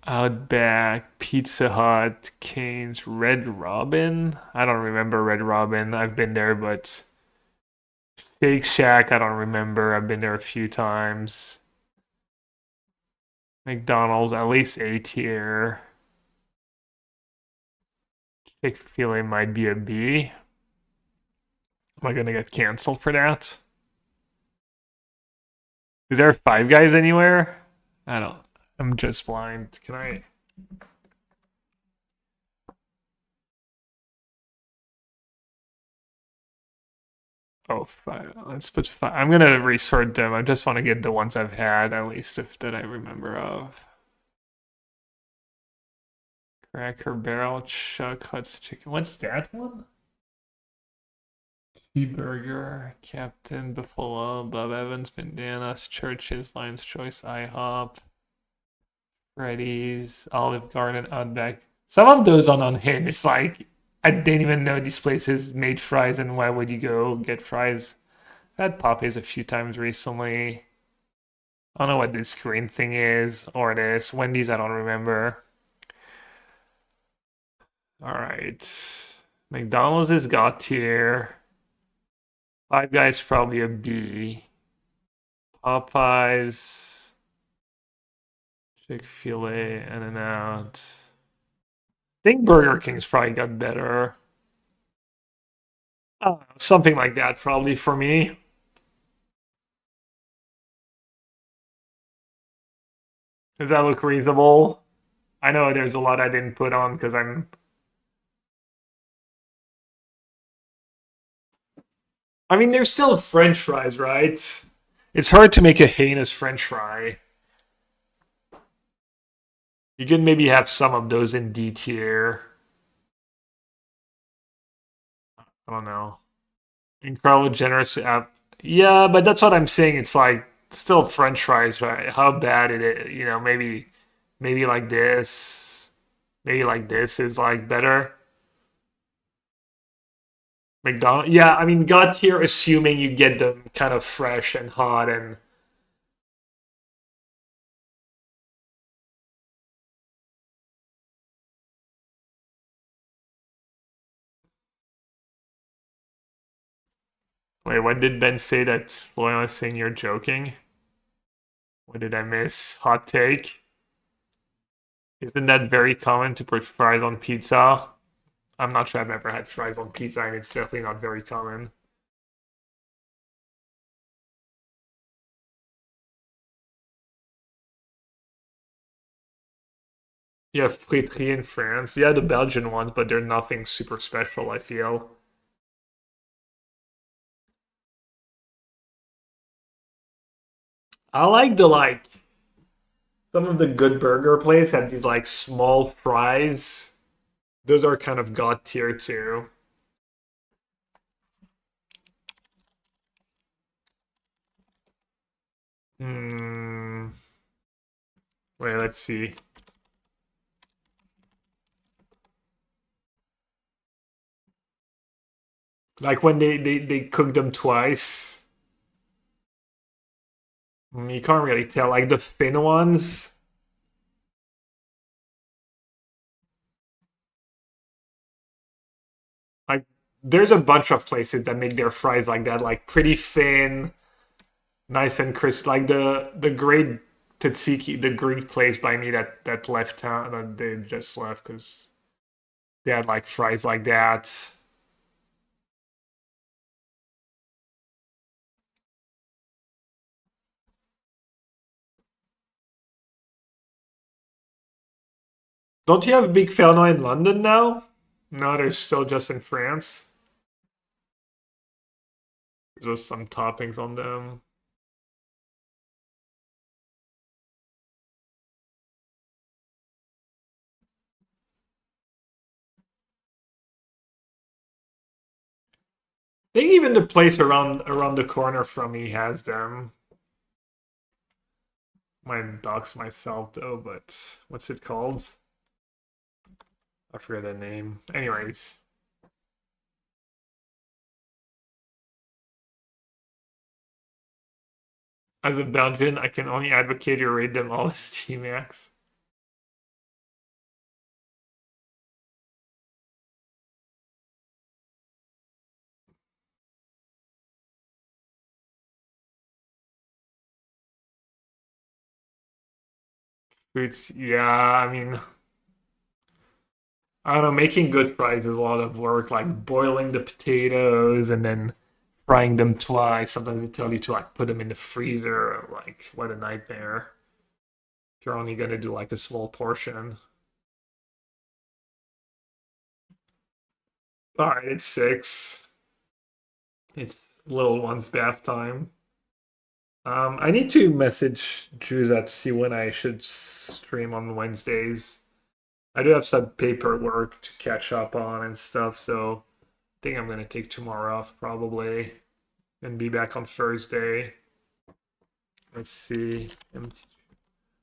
Outback, Pizza Hut, Cane's, Red Robin. I don't remember Red Robin. I've been there, but Shake Shack, I don't remember. I've been there a few times. McDonald's, at least A tier. Chick-fil-A might be a B. Am I gonna get canceled for that? Is there Five Guys anywhere? I don't. I'm just blind. Can I? Oh, five. Let's put five. I'm gonna resort them. I just want to get the ones I've had, at least if that I remember of. Cracker Barrel, Chuck Hutt's Chicken. What's that one? Burger, Captain Buffalo, Bob Evans, Bandanas, Church's, Lion's Choice, IHOP, Freddy's, Olive Garden, Outback. Some of those on Unhinged, it's like I didn't even know these places made fries, and why would you go get fries? I've had Popeyes a few times recently. I don't know what this green thing is, or this. Wendy's, I don't remember. All right. McDonald's is God tier. Five Guys probably a B. Popeyes, Chick-fil-A, In-N-Out. I think Burger King's probably got better. Something like that probably for me. Does that look reasonable? I know there's a lot I didn't put on because I'm. I mean, there's still French fries, right? It's hard to make a heinous French fry. You can maybe have some of those in D tier. I don't know. Incredible generous app. Yeah, but that's what I'm saying. It's like still French fries, right? How bad it is, maybe like this, maybe like this is like better. McDonald's, yeah, I mean, God tier, assuming you get them kind of fresh and hot and wait, what did Ben say that Loyal was saying you're joking? What did I miss? Hot take. Isn't that very common to put fries on pizza? I'm not sure I've ever had fries on pizza, and it's definitely not very common. You have friterie in France. Yeah, the Belgian ones, but they're nothing super special, I feel. I like the some of the good burger place have these like small fries. Those are kind of god tier too. Hmm. Wait, let's see. Like when they cook them twice. You can't really tell. Like the thin ones. Like there's a bunch of places that make their fries like that, like pretty thin, nice and crisp. Like the great tzatziki, the Greek place by me that left town, that they just left because they had like fries like that. Don't you have Big Fano in London now? No, they're still just in France. There's some toppings on them. I think even the place around the corner from me has them. Might dox myself though, but what's it called? I forget the name. Anyways, as a Belgian, I can only advocate you rate them all as T-Max. Foods, yeah, I mean, I don't know, making good fries is a lot of work, like boiling the potatoes and then frying them twice. Sometimes they tell you to like put them in the freezer. Like, what a nightmare. If you're only gonna do like a small portion. All right, it's 6. It's little one's bath time. I need to message Juza to see when I should stream on Wednesdays. I do have some paperwork to catch up on and stuff, so I think I'm gonna take tomorrow off probably and be back on Thursday. Let's see.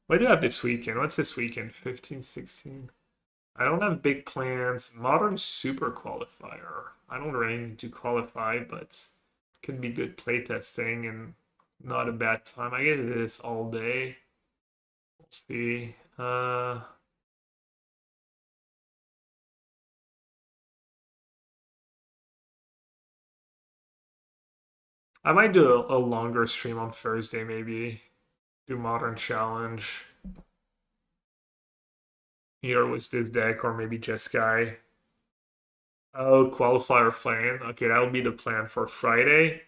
What do I have this weekend? What's this weekend? 15, 16. I don't have big plans. Modern Super Qualifier. I don't really need to qualify, but could be good playtesting and not a bad time. I get this all day. We'll see. I might do a longer stream on Thursday, maybe. Do Modern Challenge. Either with this deck or maybe just Guy. Oh, qualifier plan. Okay, that'll be the plan for Friday.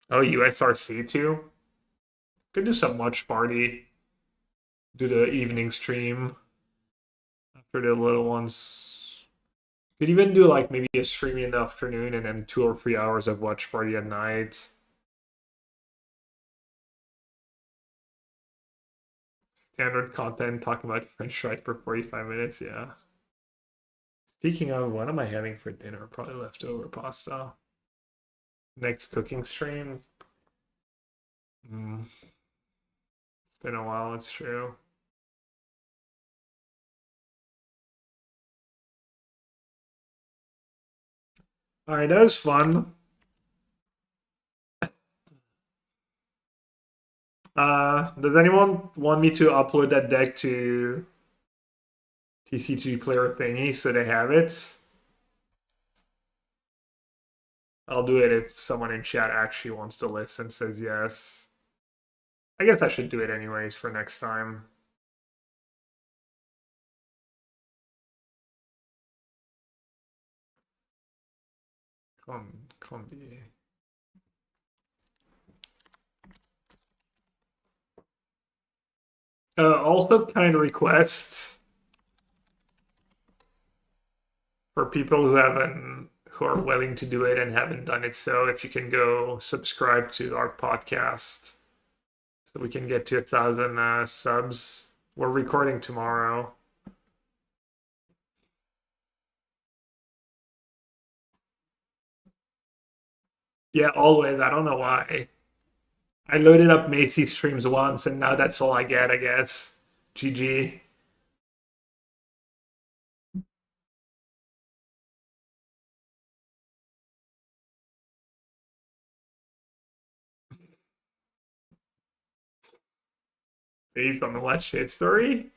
Oh, USRC too. Could do some watch party. Do the evening stream after the little ones. Could even do like maybe a stream in the afternoon and then 2 or 3 hours of watch party at night. Standard content, talking about French fries for 45 minutes, yeah. Speaking of, what am I having for dinner? Probably leftover pasta. Next cooking stream. It's been a while, it's true. Alright, that was fun. Does anyone want me to upload that deck to TCG player thingy so they have it? I'll do it if someone in chat actually wants to list and says yes. I guess I should do it anyways for next time. Combi. Also, kind requests for people who are willing to do it and haven't done it. So if you can go subscribe to our podcast, so we can get to 1,000 subs. We're recording tomorrow. Yeah, always. I don't know why. I loaded up Macy streams once, and now that's all I get, I guess. GG. Based on the watch history.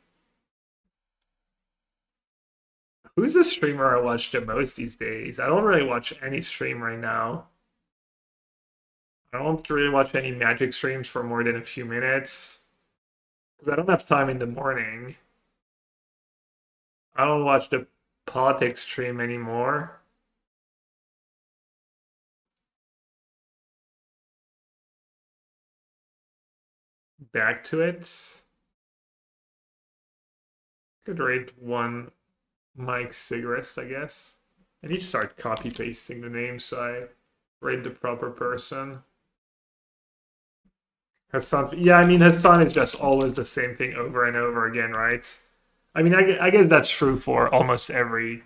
Who's the streamer I watch the most these days? I don't really watch any stream right now. I don't really watch any Magic streams for more than a few minutes because I don't have time in the morning. I don't watch the politics stream anymore. Back to it. Could rate one Mike Sigrist, I guess. I need to start copy pasting the names so I rate the proper person. Hassan, yeah, I mean Hassan is just always the same thing over and over again, right? I mean, I guess that's true for almost every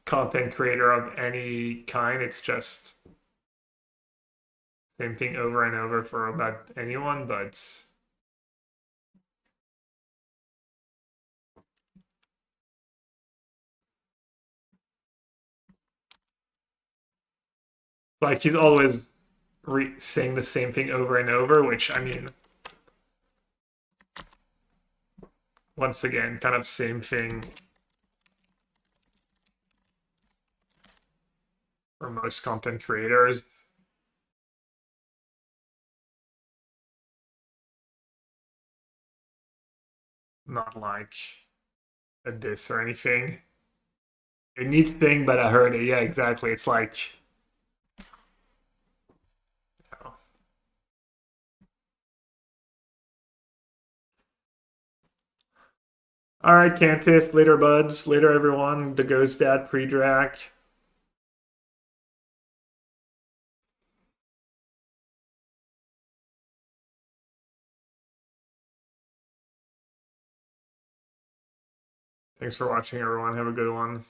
content creator of any kind. It's just same thing over and over for about anyone, but like he's always saying the same thing over and over, which I mean, once again, kind of same thing for most content creators. Not like a diss or anything. A neat thing, but I heard it. Yeah, exactly. It's like, you know. All right, Cantis. Later, buds. Later, everyone. The Ghost Dad pre-drac. Thanks for watching, everyone. Have a good one.